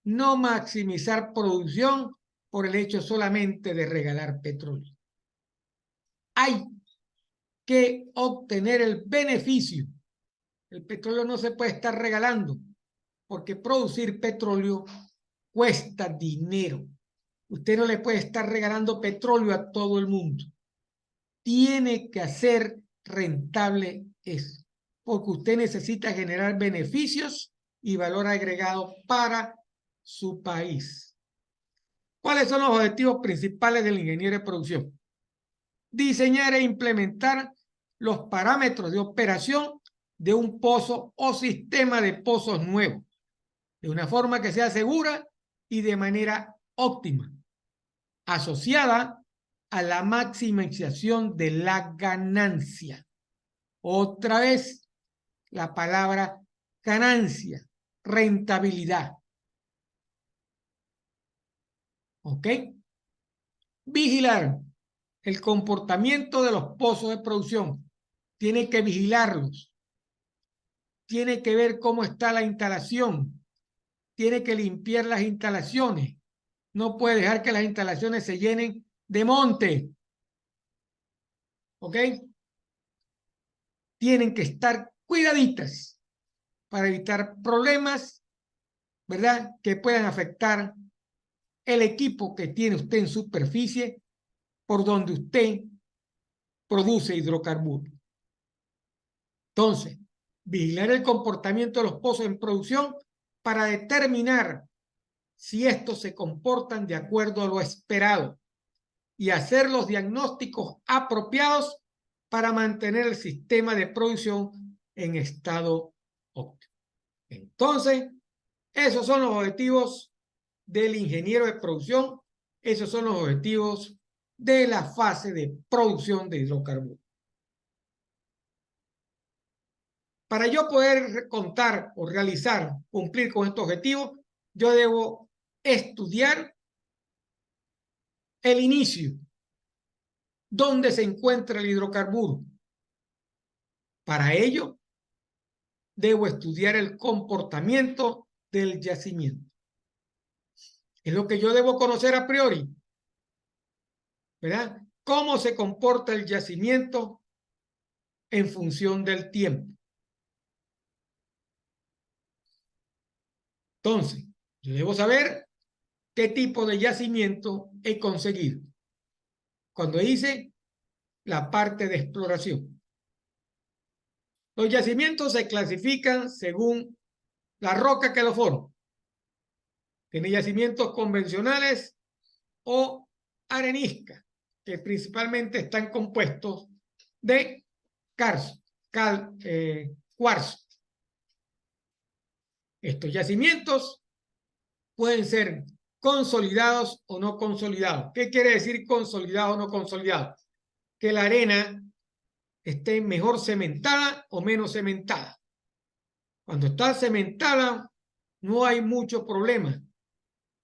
No maximizar producción por el hecho solamente de regalar petróleo. Hay que obtener el beneficio. El petróleo no se puede estar regalando, porque producir petróleo cuesta dinero. Usted no le puede estar regalando petróleo a todo el mundo. Tiene que hacer rentable eso, porque usted necesita generar beneficios y valor agregado para su país. ¿Cuáles son los objetivos principales del ingeniero de producción? Diseñar e implementar los parámetros de operación de un pozo o sistema de pozos nuevos, de una forma que sea segura y de manera óptima, asociada a la maximización de la ganancia. Otra vez, la palabra ganancia, rentabilidad. ¿Ok? Vigilar el comportamiento de los pozos de producción. Tiene que vigilarlos. Tiene que ver cómo está la instalación. Tiene que limpiar las instalaciones. No puede dejar que las instalaciones se llenen de monte. ¿Ok? Tienen que estar cuidaditas para evitar problemas, ¿verdad?, que puedan afectar el equipo que tiene usted en superficie por donde usted produce hidrocarburos. Entonces, vigilar el comportamiento de los pozos en producción para determinar si estos se comportan de acuerdo a lo esperado y hacer los diagnósticos apropiados para mantener el sistema de producción en estado óptimo. Entonces, esos son los objetivos del ingeniero de producción, esos son los objetivos de la fase de producción de hidrocarburos. Para yo poder contar o realizar, cumplir con estos objetivos, yo debo estudiar el inicio, dónde se encuentra el hidrocarburo. Para ello, debo estudiar el comportamiento del yacimiento. Es lo que yo debo conocer a priori, ¿verdad? Cómo se comporta el yacimiento en función del tiempo. Entonces, yo debo saber qué tipo de yacimiento he conseguido cuando hice la parte de exploración. Los yacimientos se clasifican según la roca que lo forma. Tiene yacimientos convencionales o areniscas, que principalmente están compuestos de cuarzo. Estos yacimientos pueden ser consolidados o no consolidados. ¿Qué quiere decir consolidado o no consolidado? Que la arena esté mejor cementada o menos cementada. Cuando está cementada no hay mucho problema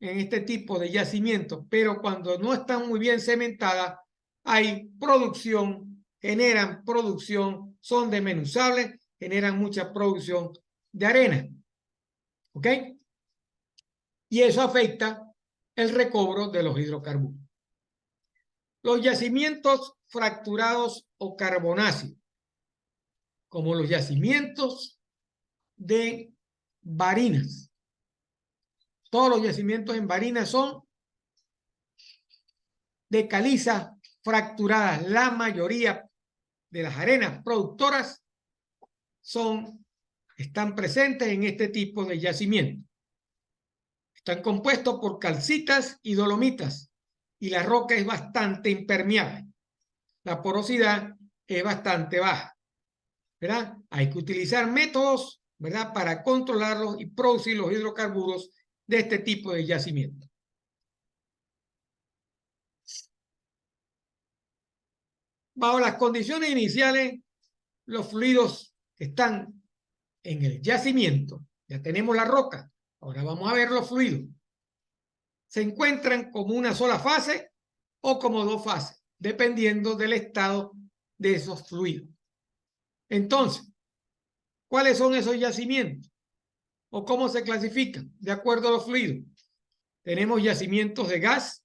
en este tipo de yacimientos, pero cuando no están muy bien cementadas hay producción, generan producción, son desmenuzables, generan mucha producción de arena. ¿Ok? Y eso afecta el recobro de los hidrocarburos. Los yacimientos fracturados o carbonáceos, como los yacimientos de barinas. Todos los yacimientos en barinas son de caliza fracturada. La mayoría de las arenas productoras están presentes en este tipo de yacimientos. Están compuestos por calcitas y dolomitas y la roca es bastante impermeable. La porosidad es bastante baja, ¿verdad? Hay que utilizar métodos, ¿verdad?, para controlarlos y producir los hidrocarburos de este tipo de yacimiento. Bajo las condiciones iniciales, los fluidos que están en el yacimiento, ya tenemos la roca, ahora vamos a ver los fluidos, se encuentran como una sola fase o como dos fases, dependiendo del estado de esos fluidos. Entonces, ¿cuáles son esos yacimientos? ¿O cómo se clasifican? De acuerdo a los fluidos. Tenemos yacimientos de gas,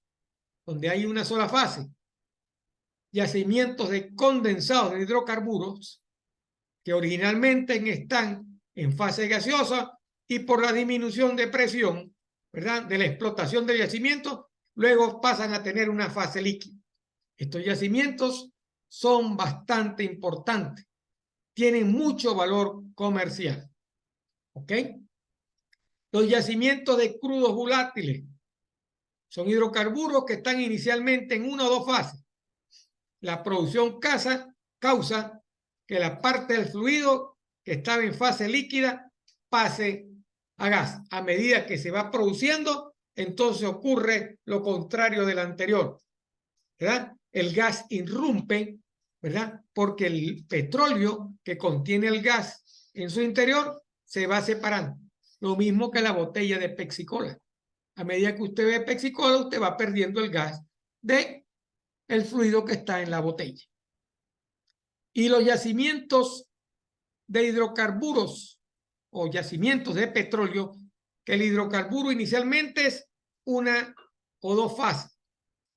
donde hay una sola fase. Yacimientos de condensados de hidrocarburos, que originalmente están en fase gaseosa y por la disminución de presión, ¿verdad?, de la explotación del yacimiento, luego pasan a tener una fase líquida. Estos yacimientos son bastante importantes, tienen mucho valor comercial. ¿Ok? Los yacimientos de crudos volátiles son hidrocarburos que están inicialmente en una o dos fases. La producción causa que la parte del fluido que estaba en fase líquida pase a gas. A medida que se va produciendo, entonces ocurre lo contrario del anterior, ¿verdad? El gas irrumpe, ¿verdad? Porque el petróleo que contiene el gas en su interior se va separando. Lo mismo que la botella de Pepsi-Cola. A medida que usted bebe Pepsi-Cola, usted va perdiendo el gas de el fluido que está en la botella. Y los yacimientos de hidrocarburos o yacimientos de petróleo, que el hidrocarburo inicialmente es una o dos fases,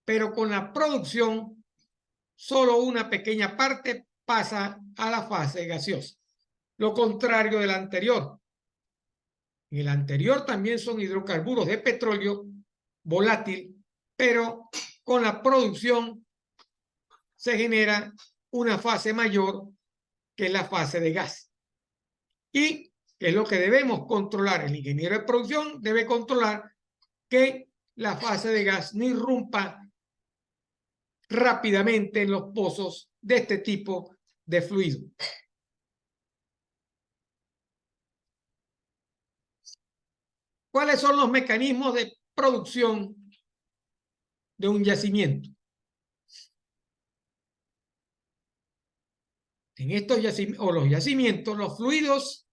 pero con la producción solo una pequeña parte pasa a la fase gaseosa. Lo contrario del anterior. En el anterior también son hidrocarburos de petróleo volátil, pero con la producción se genera una fase mayor que es la fase de gas. Y es lo que debemos controlar. El ingeniero de producción debe controlar que la fase de gas no irrumpa rápidamente en los pozos de este tipo de fluido. ¿Cuáles son los mecanismos de producción de un yacimiento? En estos yacimientos, los fluidos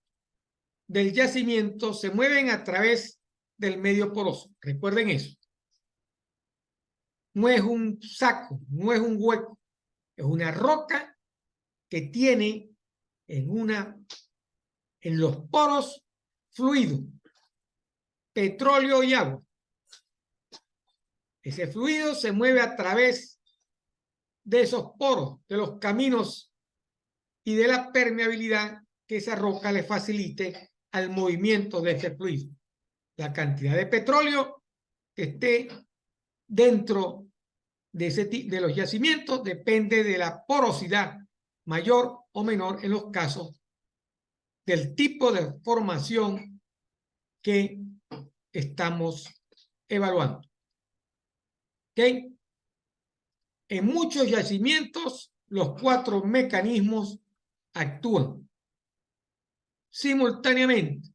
del yacimiento se mueven a través del medio poroso. Recuerden eso. No es un saco, no es un hueco, es una roca que tiene en los poros fluido, petróleo y agua. Ese fluido se mueve a través de esos poros, de los caminos y de la permeabilidad que esa roca le facilite al movimiento de ese fluido. La cantidad de petróleo que esté dentro de los yacimientos depende de la porosidad mayor o menor en los casos del tipo de formación que estamos evaluando. ¿Ok? En muchos yacimientos, los 4 mecanismos actúan simultáneamente,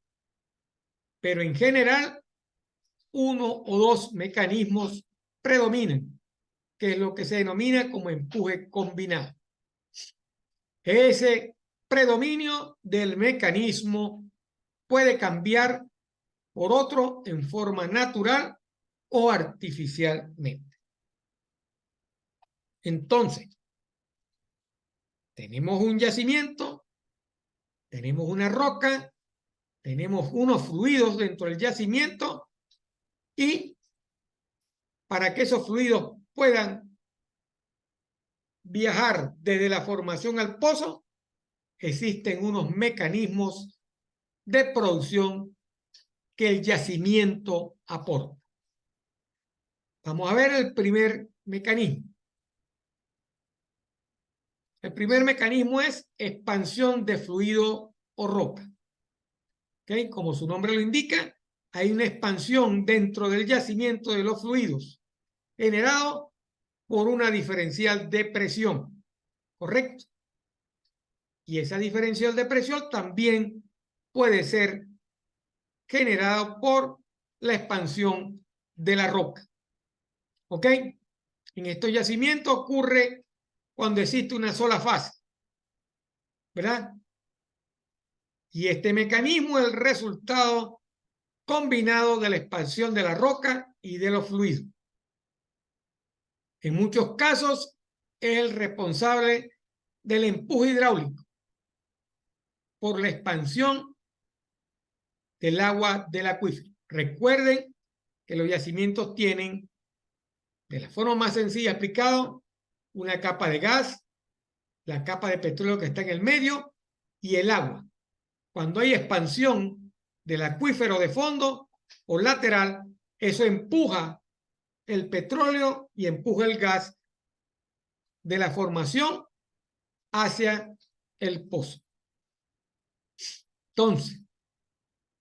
pero en general 1 o 2 mecanismos predominan, que es lo que se denomina como empuje combinado. Ese predominio del mecanismo puede cambiar por otro en forma natural o artificialmente. Entonces, tenemos un yacimiento, tenemos una roca, tenemos unos fluidos dentro del yacimiento y para que esos fluidos puedan viajar desde la formación al pozo, existen unos mecanismos de producción que el yacimiento aporta. Vamos a ver el primer mecanismo. El primer mecanismo es expansión de fluido o roca. ¿Okay? Como su nombre lo indica, hay una expansión dentro del yacimiento de los fluidos generado por una diferencial de presión. ¿Correcto? Y esa diferencial de presión también puede ser generada por la expansión de la roca. ¿Ok? En estos yacimientos ocurre cuando existe una sola fase, ¿verdad? Y este mecanismo es el resultado combinado de la expansión de la roca y de los fluidos. En muchos casos es el responsable del empuje hidráulico por la expansión del agua del acuífero. Recuerden que los yacimientos tienen, de la forma más sencilla explicado, una capa de gas, la capa de petróleo que está en el medio y el agua. Cuando hay expansión del acuífero de fondo o lateral, eso empuja el petróleo y empuja el gas de la formación hacia el pozo. Entonces,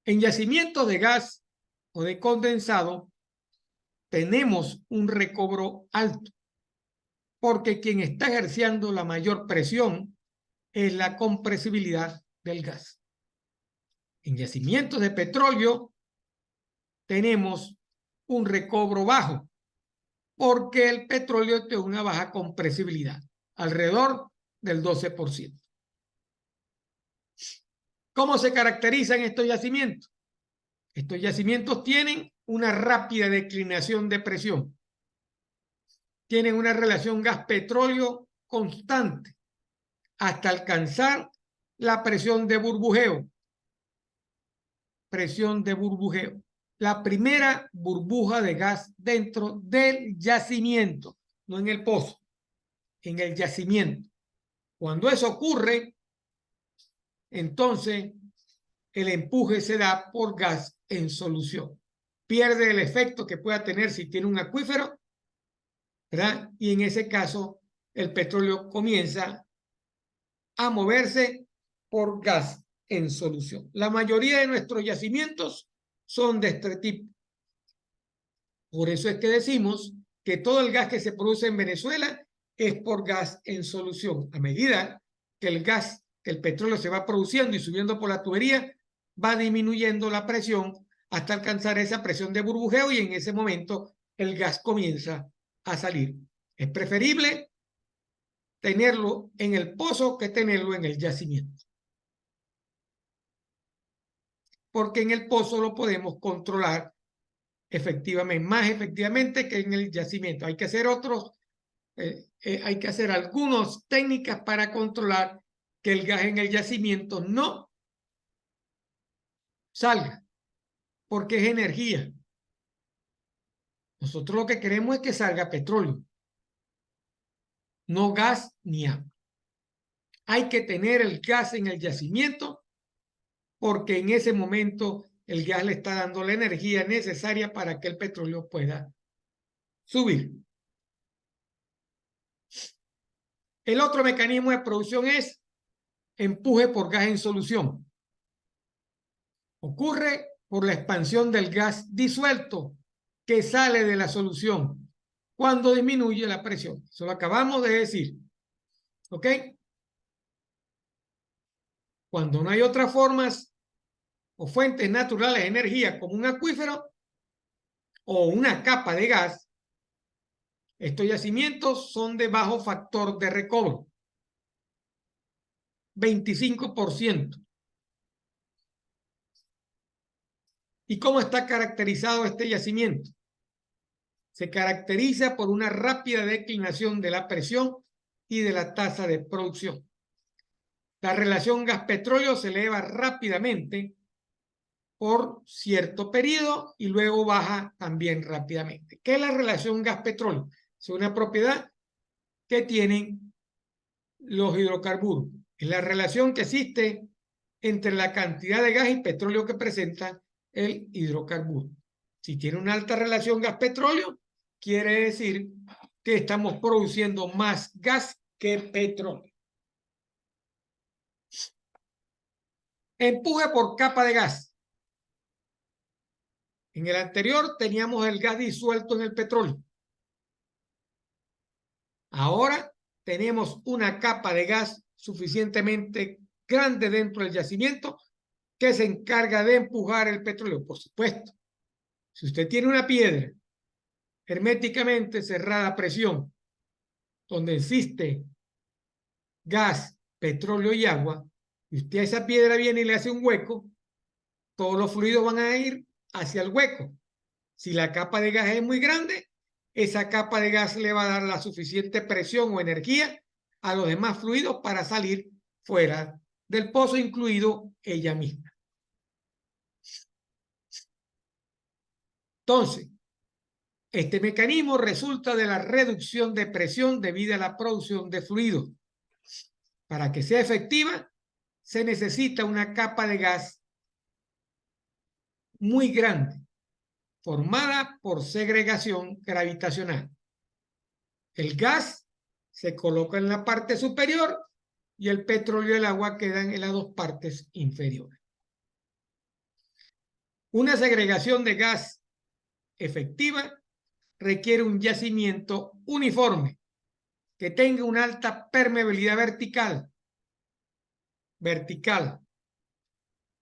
en yacimientos de gas o de condensado, tenemos un recobro alto, porque quien está ejerciendo la mayor presión es la compresibilidad del gas. En yacimientos de petróleo tenemos un recobro bajo, porque el petróleo tiene una baja compresibilidad, alrededor del 12%. ¿Cómo se caracterizan estos yacimientos? Estos yacimientos tienen una rápida declinación de presión. Tienen una relación gas-petróleo constante hasta alcanzar la presión de burbujeo. Presión de burbujeo. La primera burbuja de gas dentro del yacimiento, no en el pozo, en el yacimiento. Cuando eso ocurre, entonces el empuje se da por gas en solución. Pierde el efecto que pueda tener si tiene un acuífero, ¿verdad? Y en ese caso el petróleo comienza a moverse por gas en solución. La mayoría de nuestros yacimientos son de este tipo. Por eso es que decimos que todo el gas que se produce en Venezuela es por gas en solución. A medida que el gas, que el petróleo se va produciendo y subiendo por la tubería, va disminuyendo la presión hasta alcanzar esa presión de burbujeo y en ese momento el gas comienza a salir. Es preferible tenerlo en el pozo que tenerlo en el yacimiento. Porque en el pozo lo podemos controlar efectivamente, más efectivamente que en el yacimiento. Hay que hacer hay que hacer algunas técnicas para controlar que el gas en el yacimiento no salga, porque es energía. Nosotros lo que queremos es que salga petróleo, no gas ni agua. Hay que tener el gas en el yacimiento porque en ese momento el gas le está dando la energía necesaria para que el petróleo pueda subir. El otro mecanismo de producción es empuje por gas en solución. Ocurre por la expansión del gas disuelto que sale de la solución cuando disminuye la presión. Eso lo acabamos de decir. ¿Ok? Cuando no hay otras formas o fuentes naturales de energía como un acuífero o una capa de gas, estos yacimientos son de bajo factor de recobro, 25%. ¿Y cómo está caracterizado este yacimiento? Se caracteriza por una rápida declinación de la presión y de la tasa de producción. La relación gas-petróleo se eleva rápidamente por cierto periodo y luego baja también rápidamente. ¿Qué es la relación gas-petróleo? Es una propiedad que tienen los hidrocarburos. Es la relación que existe entre la cantidad de gas y petróleo que presenta el hidrocarburo. Si tiene una alta relación gas-petróleo, quiere decir que estamos produciendo más gas que petróleo. Empuje por capa de gas. En el anterior teníamos el gas disuelto en el petróleo. Ahora tenemos una capa de gas suficientemente grande dentro del yacimiento que se encarga de empujar el petróleo. Por supuesto, si usted tiene una piedra herméticamente cerrada a presión, donde existe gas, petróleo y agua, y usted a esa piedra viene y le hace un hueco, todos los fluidos van a ir hacia el hueco. Si la capa de gas es muy grande, esa capa de gas le va a dar la suficiente presión o energía a los demás fluidos para salir fuera del pozo, incluido ella misma. Entonces, este mecanismo resulta de la reducción de presión debido a la producción de fluidos. Para que sea efectiva, se necesita una capa de gas muy grande, formada por segregación gravitacional. El gas se coloca en la parte superior y el petróleo y el agua quedan en las dos partes inferiores. Una segregación de gas efectiva requiere un yacimiento uniforme que tenga una alta permeabilidad vertical,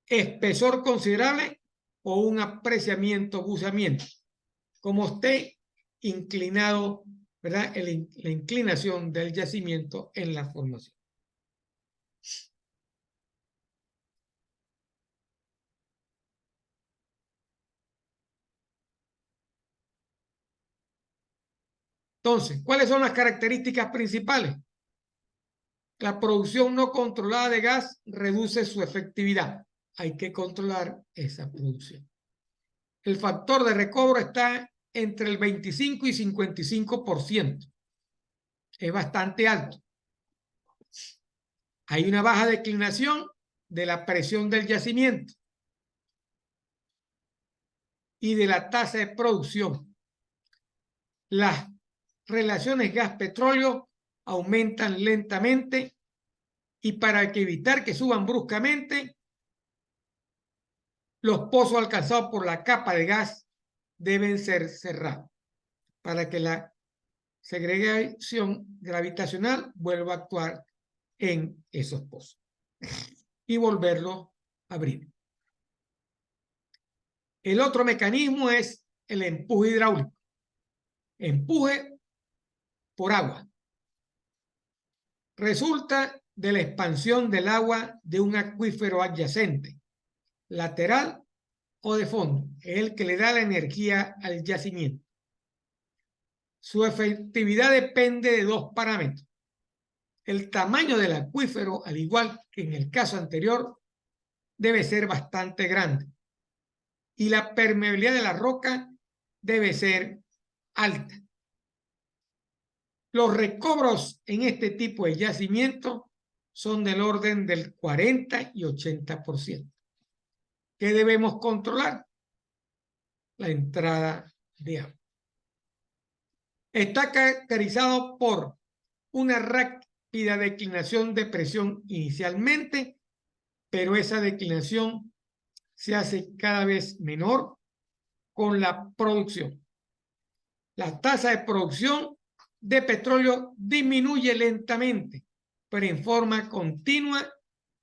espesor considerable o un apreciamiento, buceamiento, como esté inclinado, ¿verdad? La inclinación del yacimiento en la formación. Entonces, ¿cuáles son las características principales? La producción no controlada de gas reduce su efectividad. Hay que controlar esa producción. El factor de recobro está entre el 25 y 55%. Es bastante alto. Hay una baja declinación de la presión del yacimiento y de la tasa de producción. Las relaciones gas-petróleo aumentan lentamente y para evitar que suban bruscamente, los pozos alcanzados por la capa de gas deben ser cerrados para que la segregación gravitacional vuelva a actuar en esos pozos y volverlo a abrir. El otro mecanismo es el empuje hidráulico. Empuje por agua. Resulta de la expansión del agua de un acuífero adyacente, lateral o de fondo. Es el que le da la energía al yacimiento. Su efectividad depende de dos parámetros. El tamaño del acuífero, al igual que en el caso anterior, debe ser bastante grande. Y la permeabilidad de la roca debe ser alta. Los recobros en este tipo de yacimiento son del orden del 40 y 80%. ¿Qué debemos controlar? La entrada de agua. Está caracterizado por una rápida declinación de presión inicialmente, pero esa declinación se hace cada vez menor con la producción. La tasa de producción de petróleo disminuye lentamente, pero en forma continua,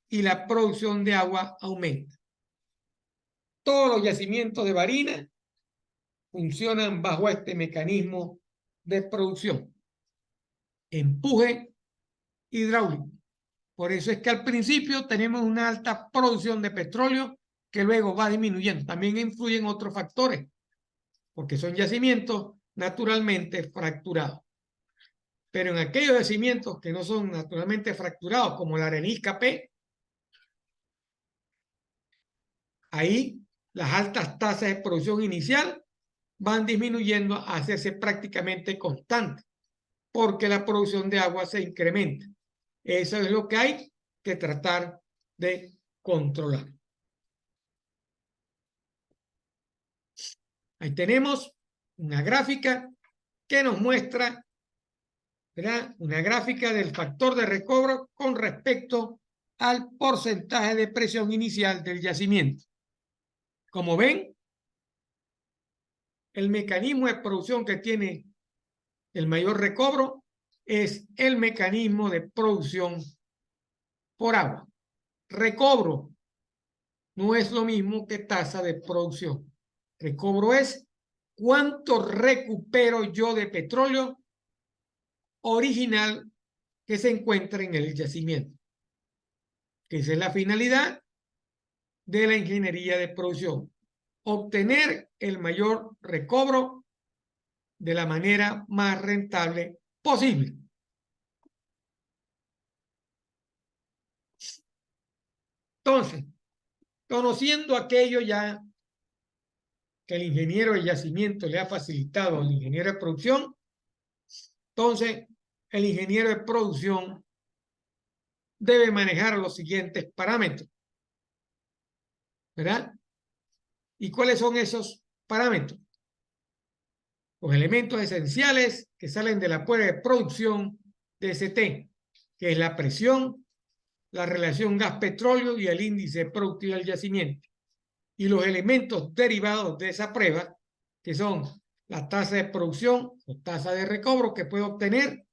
y la producción de agua aumenta. Todos los yacimientos de Barinas funcionan bajo este mecanismo de producción. Empuje hidráulico. Por eso es que al principio tenemos una alta producción de petróleo que luego va disminuyendo. También influyen otros factores, porque son yacimientos naturalmente fracturados. Pero en aquellos yacimientos que no son naturalmente fracturados, como la arenisca P, ahí las altas tasas de producción inicial van disminuyendo a hacerse prácticamente constantes, porque la producción de agua se incrementa. Eso es lo que hay que tratar de controlar. Ahí tenemos una gráfica que nos muestra, ¿verdad?, una gráfica del factor de recobro con respecto al porcentaje de presión inicial del yacimiento. Como ven, el mecanismo de producción que tiene el mayor recobro es el mecanismo de producción por agua. Recobro no es lo mismo que tasa de producción. Recobro es cuánto recupero yo de petróleo original que se encuentra en el yacimiento. Esa es la finalidad de la ingeniería de producción: obtener el mayor recobro de la manera más rentable posible. Entonces, conociendo aquello ya que el ingeniero de yacimiento le ha facilitado al ingeniero de producción, entonces el ingeniero de producción debe manejar los siguientes parámetros, ¿verdad? ¿Y cuáles son esos parámetros? Los elementos esenciales que salen de la prueba de producción de ST, que es la presión, la relación gas-petróleo y el índice productivo del yacimiento. Y los elementos derivados de esa prueba, que son la tasa de producción o tasa de recobro que puedo obtener,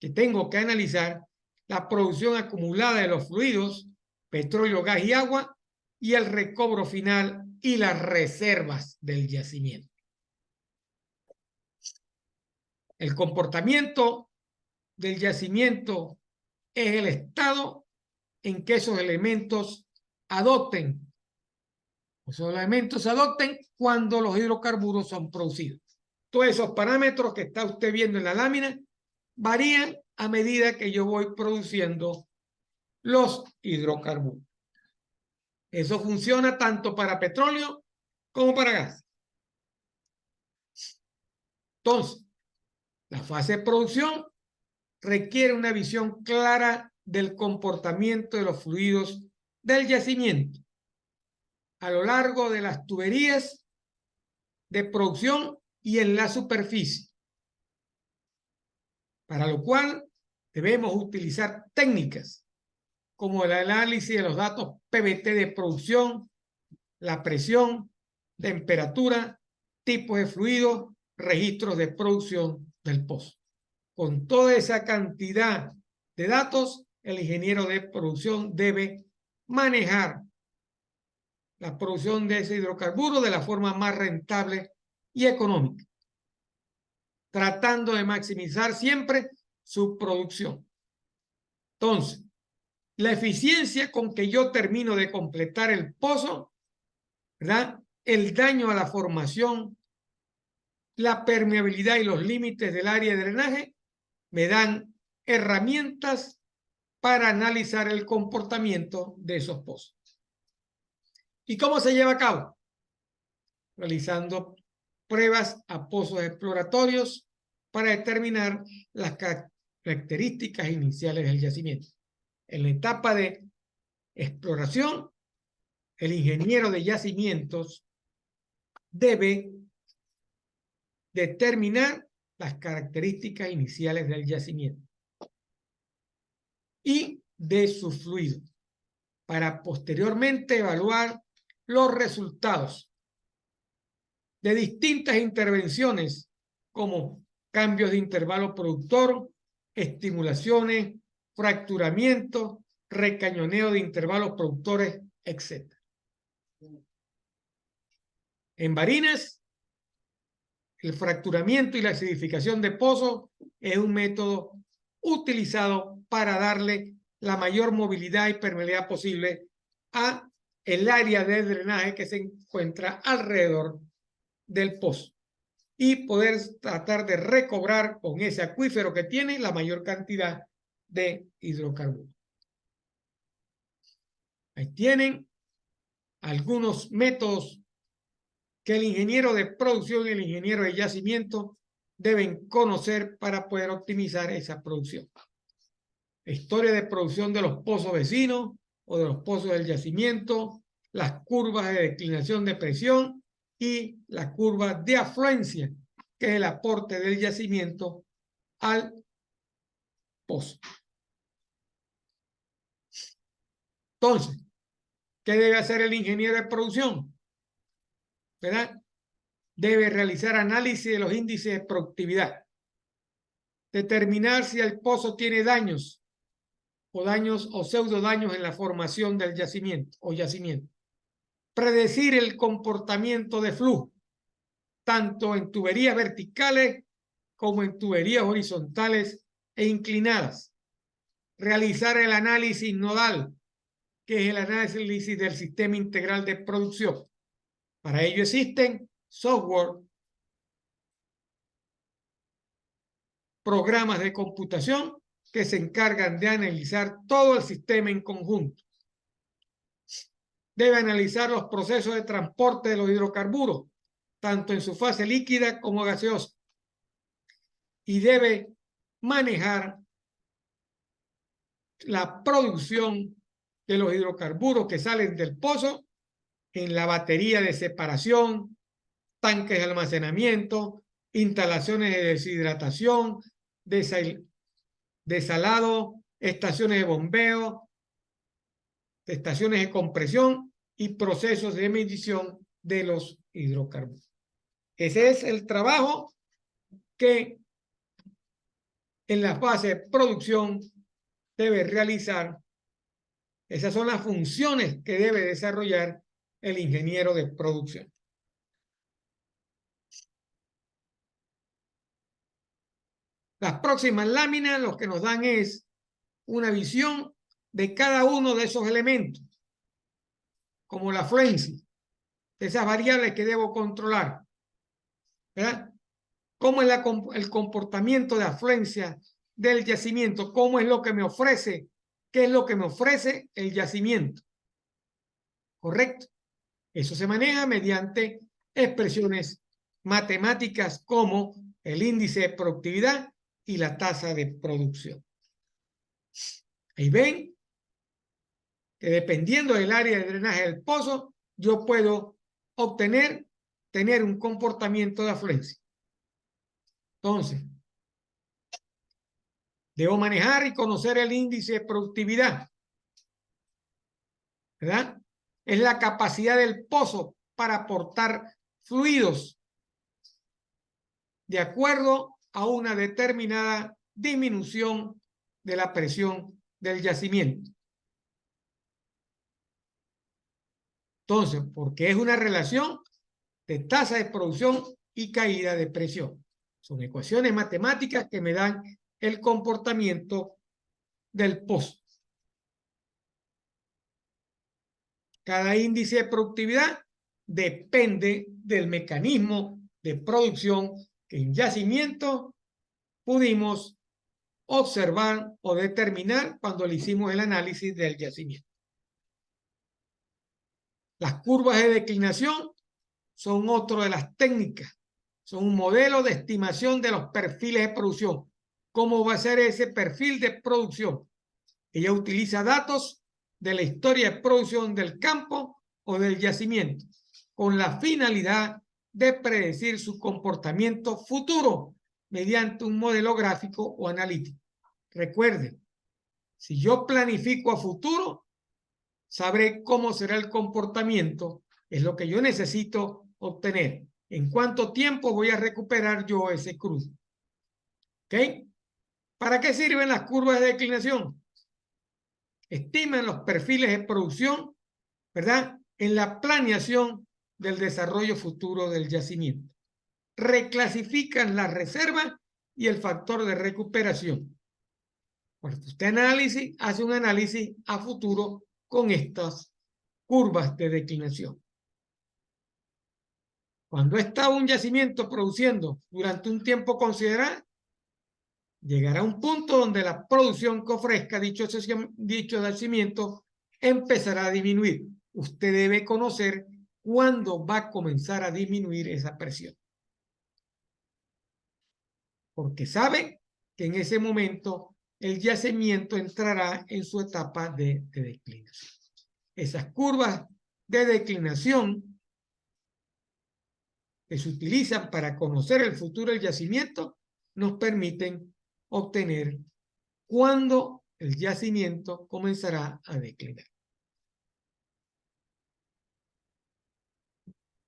que tengo que analizar, la producción acumulada de los fluidos, petróleo, gas y agua, y el recobro final y las reservas del yacimiento. El comportamiento del yacimiento es el estado en que esos elementos adopten. Esos elementos se adopten cuando los hidrocarburos son producidos. Todos esos parámetros que está usted viendo en la lámina varían a medida que yo voy produciendo los hidrocarburos. Eso funciona tanto para petróleo como para gas. Entonces, la fase de producción requiere una visión clara del comportamiento de los fluidos del yacimiento a lo largo de las tuberías de producción y en la superficie, para lo cual debemos utilizar técnicas como el análisis de los datos PVT de producción, la presión, temperatura, tipos de fluidos, registros de producción del pozo. Con toda esa cantidad de datos, el ingeniero de producción debe manejar la producción de ese hidrocarburo de la forma más rentable y económica, tratando de maximizar siempre su producción. Entonces, la eficiencia con que yo termino de completar el pozo, ¿verdad?, el daño a la formación, la permeabilidad y los límites del área de drenaje me dan herramientas para analizar el comportamiento de esos pozos. ¿Y cómo se lleva a cabo? Realizando pruebas a pozos exploratorios para determinar las características iniciales del yacimiento. En la etapa de exploración, el ingeniero de yacimientos debe determinar las características iniciales del yacimiento y de su fluido, para posteriormente evaluar los resultados de distintas intervenciones como cambios de intervalo productor, estimulaciones, fracturamiento, recañoneo de intervalos productores, etc. En Barinas, el fracturamiento y la acidificación de pozos es un método utilizado para darle la mayor movilidad y permeabilidad posible a el área de drenaje que se encuentra alrededor del pozo y poder tratar de recobrar con ese acuífero que tiene la mayor cantidad de hidrocarburos. Ahí tienen algunos métodos que el ingeniero de producción y el ingeniero de yacimiento deben conocer para poder optimizar esa producción. Historia de producción de los pozos vecinos o de los pozos del yacimiento, las curvas de declinación de presión y la curva de afluencia, que es el aporte del yacimiento al pozo. Entonces, ¿qué debe hacer el ingeniero de producción? ¿Verdad? Debe realizar análisis de los índices de productividad, determinar si el pozo tiene daños o pseudo daños en la formación del yacimiento o yacimiento, predecir el comportamiento de flujo, tanto en tuberías verticales como en tuberías horizontales e inclinadas, realizar el análisis nodal, que es el análisis del sistema integral de producción. Para ello existen software, programas de computación que se encargan de analizar todo el sistema en conjunto. Debe analizar los procesos de transporte de los hidrocarburos, tanto en su fase líquida como gaseosa. Y debe manejar la producción de los hidrocarburos que salen del pozo en la batería de separación, tanques de almacenamiento, instalaciones de deshidratación, desalado, estaciones de bombeo, estaciones de compresión y procesos de medición de los hidrocarburos. Ese es el trabajo que en la fase de producción debe realizar. Esas son las funciones que debe desarrollar el ingeniero de producción. Las próximas láminas lo que nos dan es una visión de cada uno de esos elementos, como la afluencia, de esas variables que debo controlar, ¿verdad? ¿Cómo es el comportamiento de afluencia del yacimiento? ¿Cómo es lo que me ofrece? ¿Qué es lo que me ofrece el yacimiento? ¿Correcto? Eso se maneja mediante expresiones matemáticas como el índice de productividad y la tasa de producción. Ahí ven que dependiendo del área de drenaje del pozo, yo puedo tener un comportamiento de afluencia. Entonces, debo manejar y conocer el índice de productividad, ¿verdad? Es la capacidad del pozo para aportar fluidos de acuerdo a una determinada disminución de la presión del yacimiento. Entonces, porque es una relación de tasa de producción y caída de presión. Son ecuaciones matemáticas que me dan el comportamiento del pozo. Cada índice de productividad depende del mecanismo de producción que en yacimiento pudimos observar o determinar cuando le hicimos el análisis del yacimiento. Las curvas de declinación son otra de las técnicas, son un modelo de estimación de los perfiles de producción. ¿Cómo va a ser ese perfil de producción? Ella utiliza datos de la historia de producción del campo o del yacimiento con la finalidad de predecir su comportamiento futuro mediante un modelo gráfico o analítico. Recuerden, si yo planifico a futuro, sabré cómo será el comportamiento Es lo que yo necesito obtener. ¿En cuánto tiempo voy a recuperar yo ese cruce? ¿Ok? ¿Para qué sirven las curvas de declinación? Estiman los perfiles de producción, ¿verdad? En la planeación del desarrollo futuro del yacimiento. Reclasifican la reserva y el factor de recuperación. Cuando usted hace un análisis a futuro con estas curvas de declinación. Cuando está un yacimiento produciendo durante un tiempo considerable, llegará a un punto donde la producción que ofrezca dicho yacimiento empezará a disminuir. Usted debe conocer cuándo va a comenzar a disminuir esa presión. Porque sabe que en ese momento el yacimiento entrará en su etapa de declinación. Esas curvas de declinación que se utilizan para conocer el futuro del yacimiento nos permiten obtener cuándo el yacimiento comenzará a declinar.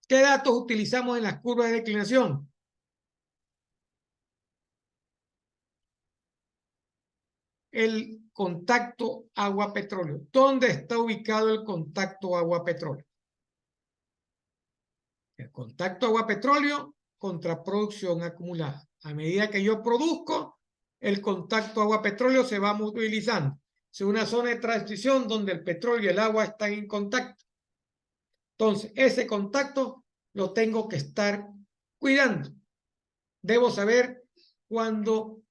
¿Qué datos utilizamos en las curvas de declinación? El contacto agua-petróleo. ¿Dónde está ubicado el contacto agua-petróleo? El contacto agua-petróleo contra producción acumulada. A medida que yo produzco, el contacto agua-petróleo se va movilizando. Es una zona de transición donde el petróleo y el agua están en contacto. Entonces, ese contacto lo tengo que estar cuidando. Debo saber cuándo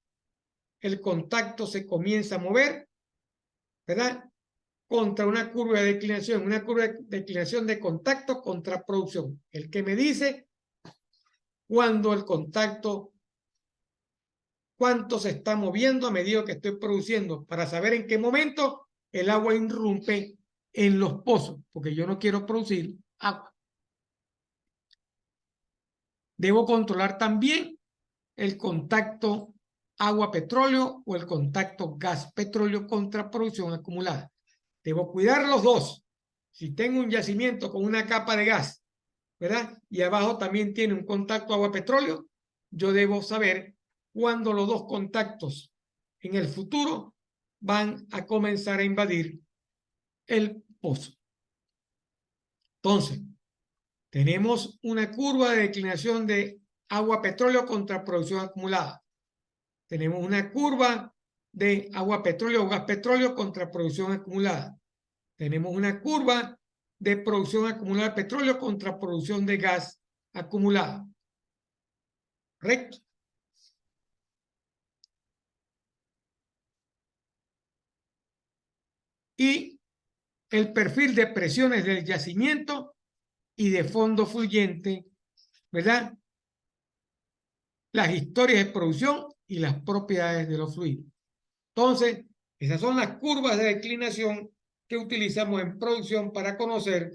el contacto se comienza a mover, ¿verdad? Contra una curva de declinación, una curva de declinación de contacto contra producción. El que me dice cuándo el contacto, cuánto se está moviendo a medida que estoy produciendo, para saber en qué momento el agua irrumpe en los pozos, porque yo no quiero producir agua. Debo controlar también el contacto agua-petróleo o el contacto gas-petróleo contra producción acumulada. Debo cuidar los dos. Si tengo un yacimiento con una capa de gas, ¿verdad? Y abajo también tiene un contacto agua-petróleo, yo debo saber cuándo los dos contactos en el futuro van a comenzar a invadir el pozo. Entonces, tenemos una curva de declinación de agua-petróleo contra producción acumulada. Tenemos una curva de agua-petróleo o gas-petróleo contra producción acumulada. Tenemos una curva de producción acumulada de petróleo contra producción de gas acumulada. ¿Correcto? Y el perfil de presiones del yacimiento y de fondo fluyente, ¿verdad? Las historias de producción y las propiedades de los fluidos. Entonces, esas son las curvas de declinación que utilizamos en producción para conocer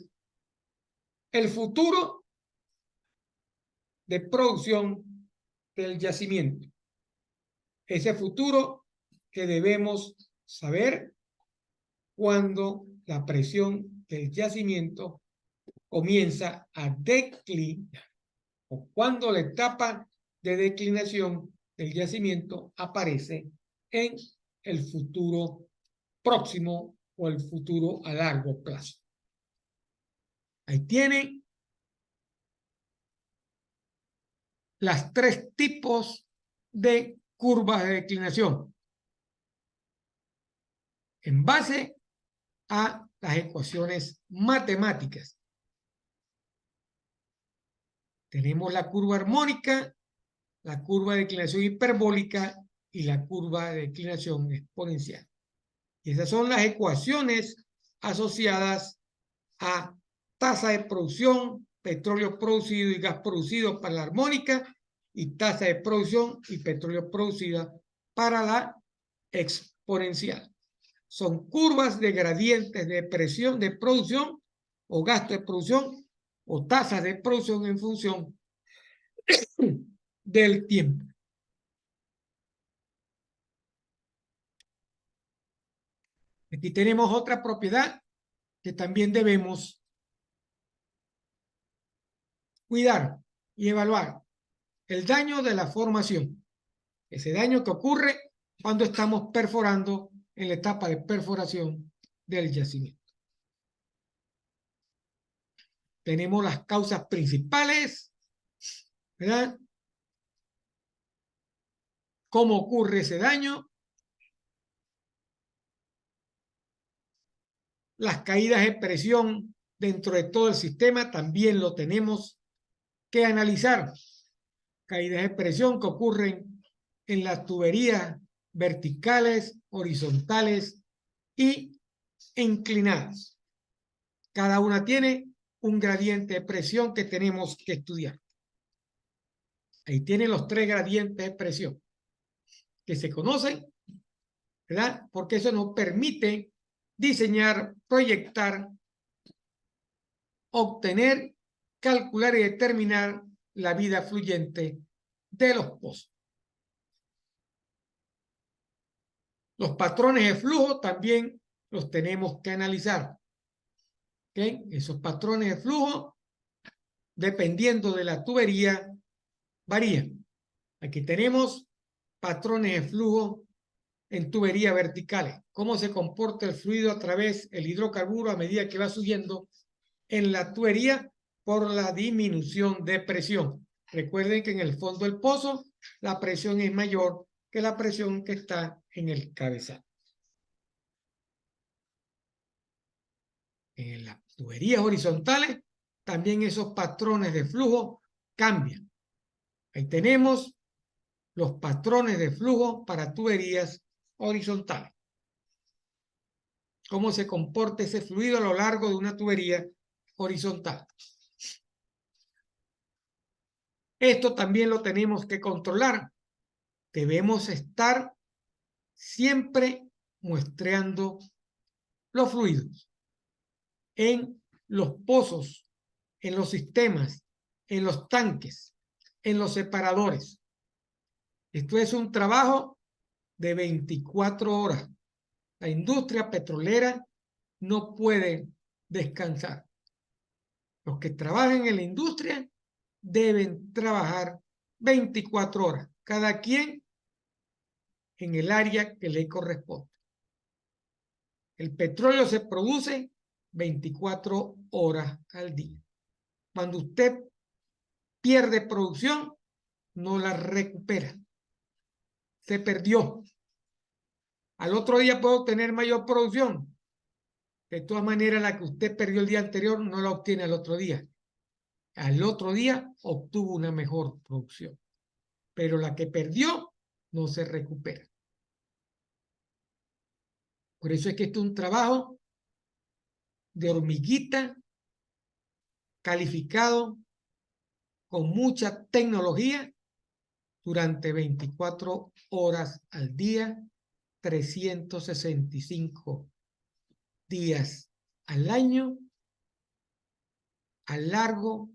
el futuro de producción del yacimiento. Ese futuro que debemos saber cuando la presión del yacimiento comienza a declinar o cuando la etapa de declinación del yacimiento aparece en el futuro próximo o el futuro a largo plazo. Ahí tienen las tres tipos de curvas de declinación en base a las ecuaciones matemáticas. Tenemos la curva armónica, la curva de declinación hiperbólica y la curva de declinación exponencial. Y esas son las ecuaciones asociadas a tasa de producción, petróleo producido y gas producido para la armónica y tasa de producción y petróleo producida para la exponencial. Son curvas de gradientes de presión de producción o gasto de producción o tasas de producción en función del tiempo. Aquí tenemos otra propiedad que también debemos cuidar y evaluar el daño de la formación, ese daño que ocurre cuando estamos perforando en la etapa de perforación del yacimiento. Tenemos las causas principales, ¿verdad? ¿Cómo ocurre ese daño? Las caídas de presión dentro de todo el sistema también lo tenemos que analizar. Caídas de presión que ocurren en las tuberías verticales, horizontales y inclinadas. Cada una tiene un gradiente de presión que tenemos que estudiar. Ahí tienen los 3 gradientes de presión que se conocen, ¿verdad? Porque eso nos permite diseñar, proyectar, obtener, calcular y determinar la vida fluyente de los pozos. Los patrones de flujo también los tenemos que analizar. ¿Okay? Esos patrones de flujo, dependiendo de la tubería, varían. Aquí tenemos patrones de flujo en tuberías verticales. Cómo se comporta el fluido a través del hidrocarburo a medida que va subiendo en la tubería por la disminución de presión. Recuerden que en el fondo del pozo la presión es mayor que la presión que está en el cabezal. En las tuberías horizontales también esos patrones de flujo cambian. Ahí tenemos los patrones de flujo para tuberías horizontales. Cómo se comporta ese fluido a lo largo de una tubería horizontal. Esto también lo tenemos que controlar. Debemos estar siempre muestreando los fluidos en los pozos, en los sistemas, en los tanques, en los separadores. Esto es un trabajo de 24 horas. La industria petrolera no puede descansar. Los que trabajan en la industria deben trabajar 24 horas, cada quien en el área que le corresponde. El petróleo se produce 24 horas al día. Cuando usted pierde producción, no la recupera. Se perdió. Al otro día puede obtener mayor producción. De todas maneras, la que usted perdió el día anterior no la obtiene al otro día. Al otro día obtuvo una mejor producción. Pero la que perdió no se recupera. Por eso es que esto es un trabajo de hormiguita, calificado, con mucha tecnología, durante 24 horas al día, 365 días al año, a largo,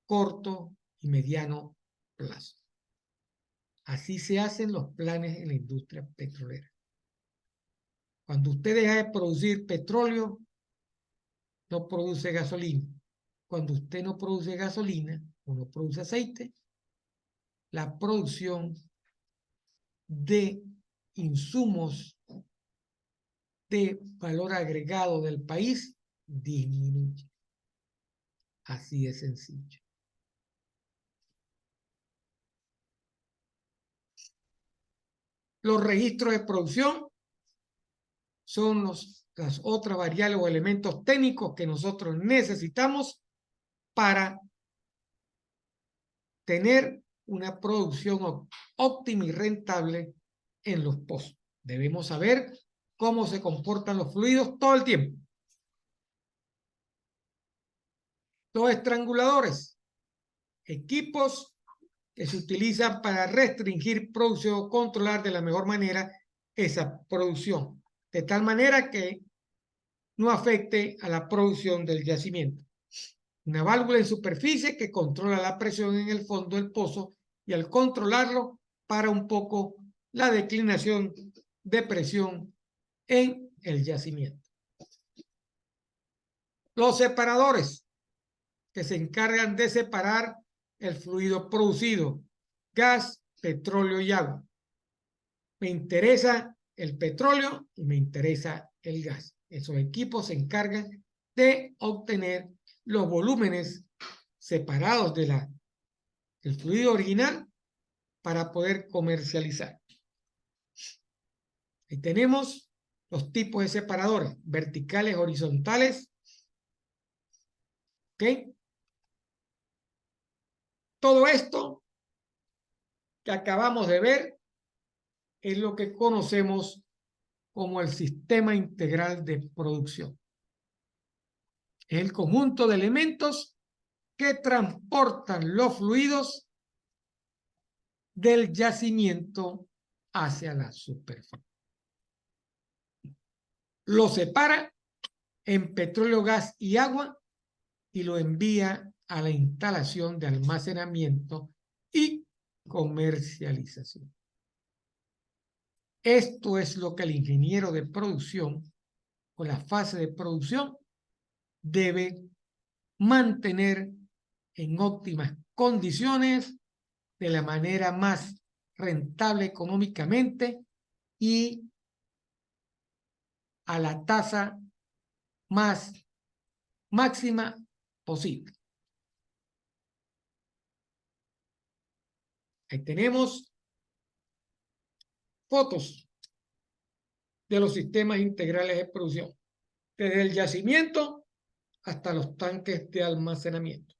corto y mediano plazo. Así se hacen los planes en la industria petrolera. Cuando usted deja de producir petróleo, no produce gasolina. Cuando usted no produce gasolina o no produce aceite, la producción de insumos de valor agregado del país disminuye. Así de sencillo. Los registros de producción son las otras variables o elementos técnicos que nosotros necesitamos para tener una producción óptima y rentable en los pozos. Debemos saber cómo se comportan los fluidos todo el tiempo. Los estranguladores, equipos que se utilizan para restringir producción o controlar de la mejor manera esa producción, de tal manera que no afecte a la producción del yacimiento. Una válvula en superficie que controla la presión en el fondo del pozo y al controlarlo para un poco la declinación de presión en el yacimiento. Los separadores que se encargan de separar el fluido producido, gas, petróleo y agua. Me interesa el petróleo y me interesa el gas. Esos equipos se encargan de obtener los volúmenes separados del fluido original para poder comercializar. Ahí tenemos los tipos de separadores, verticales, horizontales. ¿Ok? Todo esto que acabamos de ver es lo que conocemos como el sistema integral de producción. Es el conjunto de elementos que transportan los fluidos del yacimiento hacia la superficie. Lo separa en petróleo, gas y agua y lo envía a la instalación de almacenamiento y comercialización. Esto es lo que el ingeniero de producción o la fase de producción debe mantener en óptimas condiciones de la manera más rentable económicamente y a la tasa más máxima posible. Ahí tenemos fotos de los sistemas integrales de producción, desde el yacimiento hasta los tanques de almacenamiento.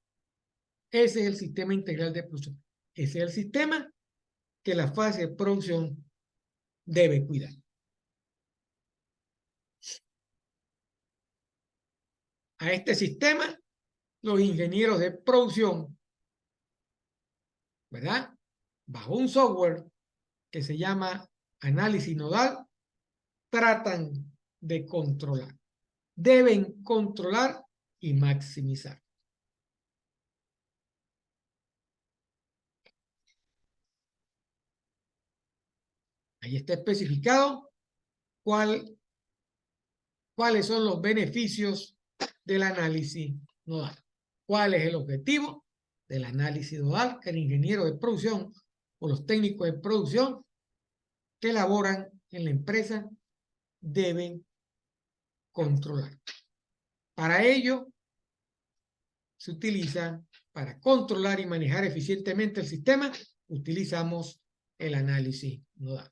Ese es el sistema integral de producción. Ese es el sistema que la fase de producción debe cuidar. A este sistema, los ingenieros de producción, ¿verdad? Bajo un software que se llama análisis nodal, tratan de controlar. Deben controlar y maximizar. Ahí está especificado cuáles son los beneficios del análisis nodal. ¿Cuál es el objetivo del análisis nodal que el ingeniero de producción o los técnicos de producción que elaboran en la empresa deben controlar? Para ello, se utiliza, para controlar y manejar eficientemente el sistema, utilizamos el análisis nodal.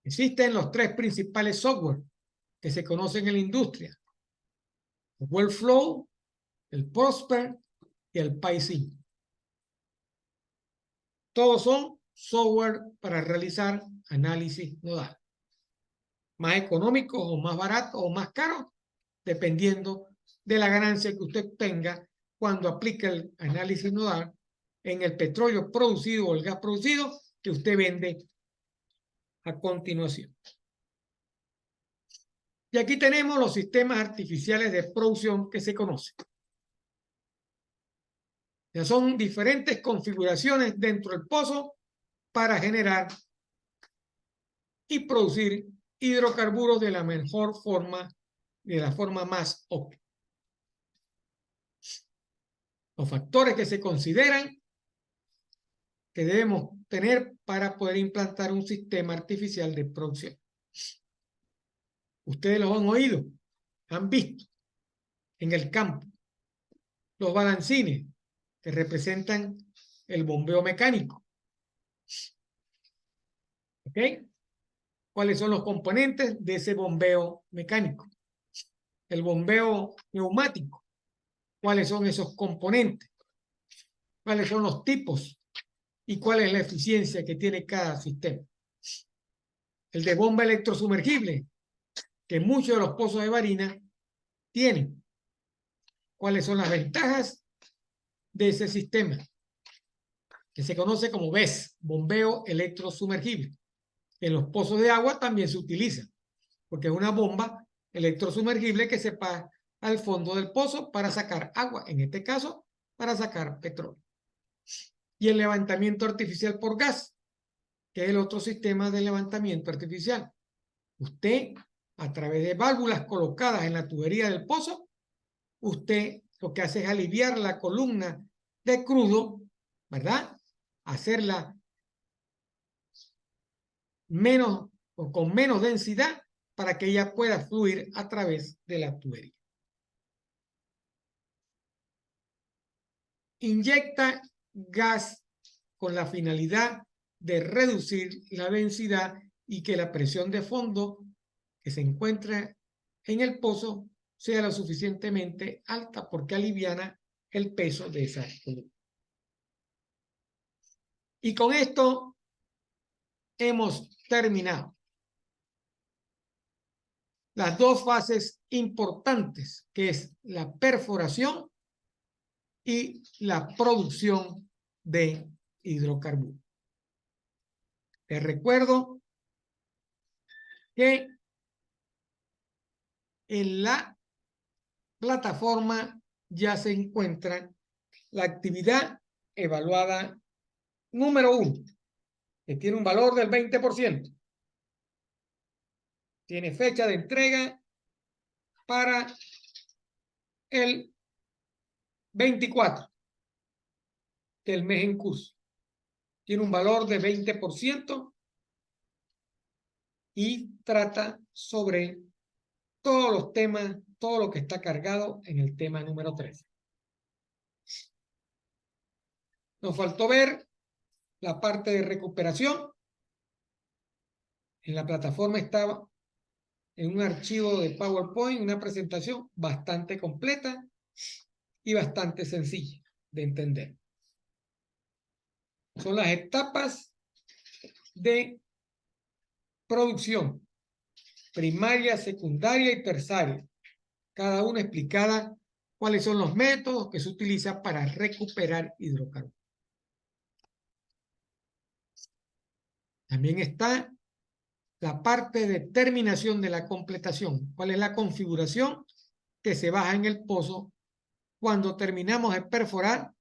Existen los tres principales software que se conocen en la industria: el Workflow, el Prosper y el PySync. Todos son software para realizar análisis nodal. Más económicos o más baratos o más caros, dependiendo de la ganancia que usted tenga cuando aplica el análisis nodal en el petróleo producido o el gas producido que usted vende a continuación. Y aquí tenemos los sistemas artificiales de producción que se conocen. Ya son diferentes configuraciones dentro del pozo para generar y producir hidrocarburos de la mejor forma, de la forma más óptima. Los factores que se consideran que debemos tener para poder implantar un sistema artificial de producción. Ustedes los han oído, han visto en el campo. Los balancines, que representan el bombeo mecánico. ¿Ok? ¿Cuáles son los componentes de ese bombeo mecánico? El bombeo neumático. ¿Cuáles son esos componentes? ¿Cuáles son los tipos? ¿Y cuál es la eficiencia que tiene cada sistema? El de bomba electrosumergible, que muchos de los pozos de Barinas tienen. ¿Cuáles son las ventajas de ese sistema? Que se conoce como BES, bombeo electrosumergible. En los pozos de agua también se utiliza, porque es una bomba electrosumergible que se pasa al fondo del pozo para sacar agua, en este caso, para sacar petróleo. Y el levantamiento artificial por gas, que es el otro sistema de levantamiento artificial. Usted a través de válvulas colocadas en la tubería del pozo, usted lo que hace es aliviar la columna de crudo, ¿verdad? Hacerla menos o con menos densidad para que ella pueda fluir a través de la tubería. Inyecta gas con la finalidad de reducir la densidad y que la presión de fondo que se encuentra en el pozo sea lo suficientemente alta porque aliviana el peso de esa columna. Y con esto hemos terminado las dos fases importantes, que es la perforación y la producción de hidrocarburos. Les recuerdo que en la plataforma ya se encuentra la actividad evaluada número 1, que tiene un valor del 20%. Tiene fecha de entrega para el 24 del mes en curso. Tiene un valor de 20% y trata sobre todos los temas, todo lo que está cargado en el tema número 3. Nos faltó ver la parte de recuperación. En la plataforma estaba en un archivo de PowerPoint, una presentación bastante completa y bastante sencilla de entender. Son las etapas de producción, primaria, secundaria y terciaria. Cada una explicada cuáles son los métodos que se utilizan para recuperar hidrocarburos. También está la parte de terminación de la completación. ¿Cuál es la configuración que se baja en el pozo cuando terminamos de perforar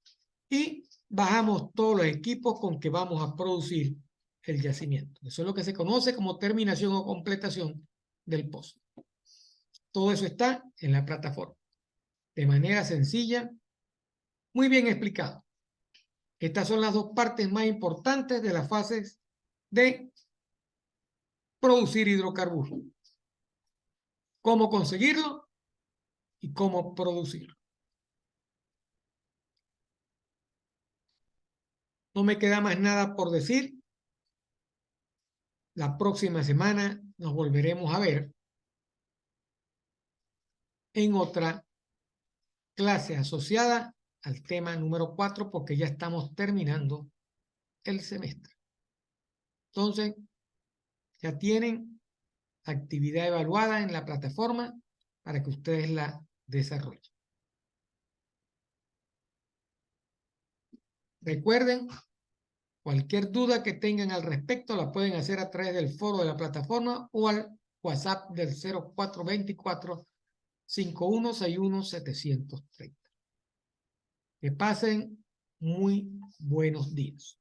y bajamos todos los equipos con que vamos a producir el yacimiento? Eso es lo que se conoce como terminación o completación del pozo. Todo eso está en la plataforma, de manera sencilla, muy bien explicado. Estas son las dos partes más importantes de las fases de producir hidrocarburos. Cómo conseguirlo y cómo producirlo. No me queda más nada por decir. La próxima semana nos volveremos a ver en otra clase asociada al tema número 4 porque ya estamos terminando el semestre. Entonces, ya tienen actividad evaluada en la plataforma para que ustedes la desarrollen. Recuerden, cualquier duda que tengan al respecto la pueden hacer a través del foro de la plataforma o al WhatsApp del 0424-5161-730. Que pasen muy buenos días.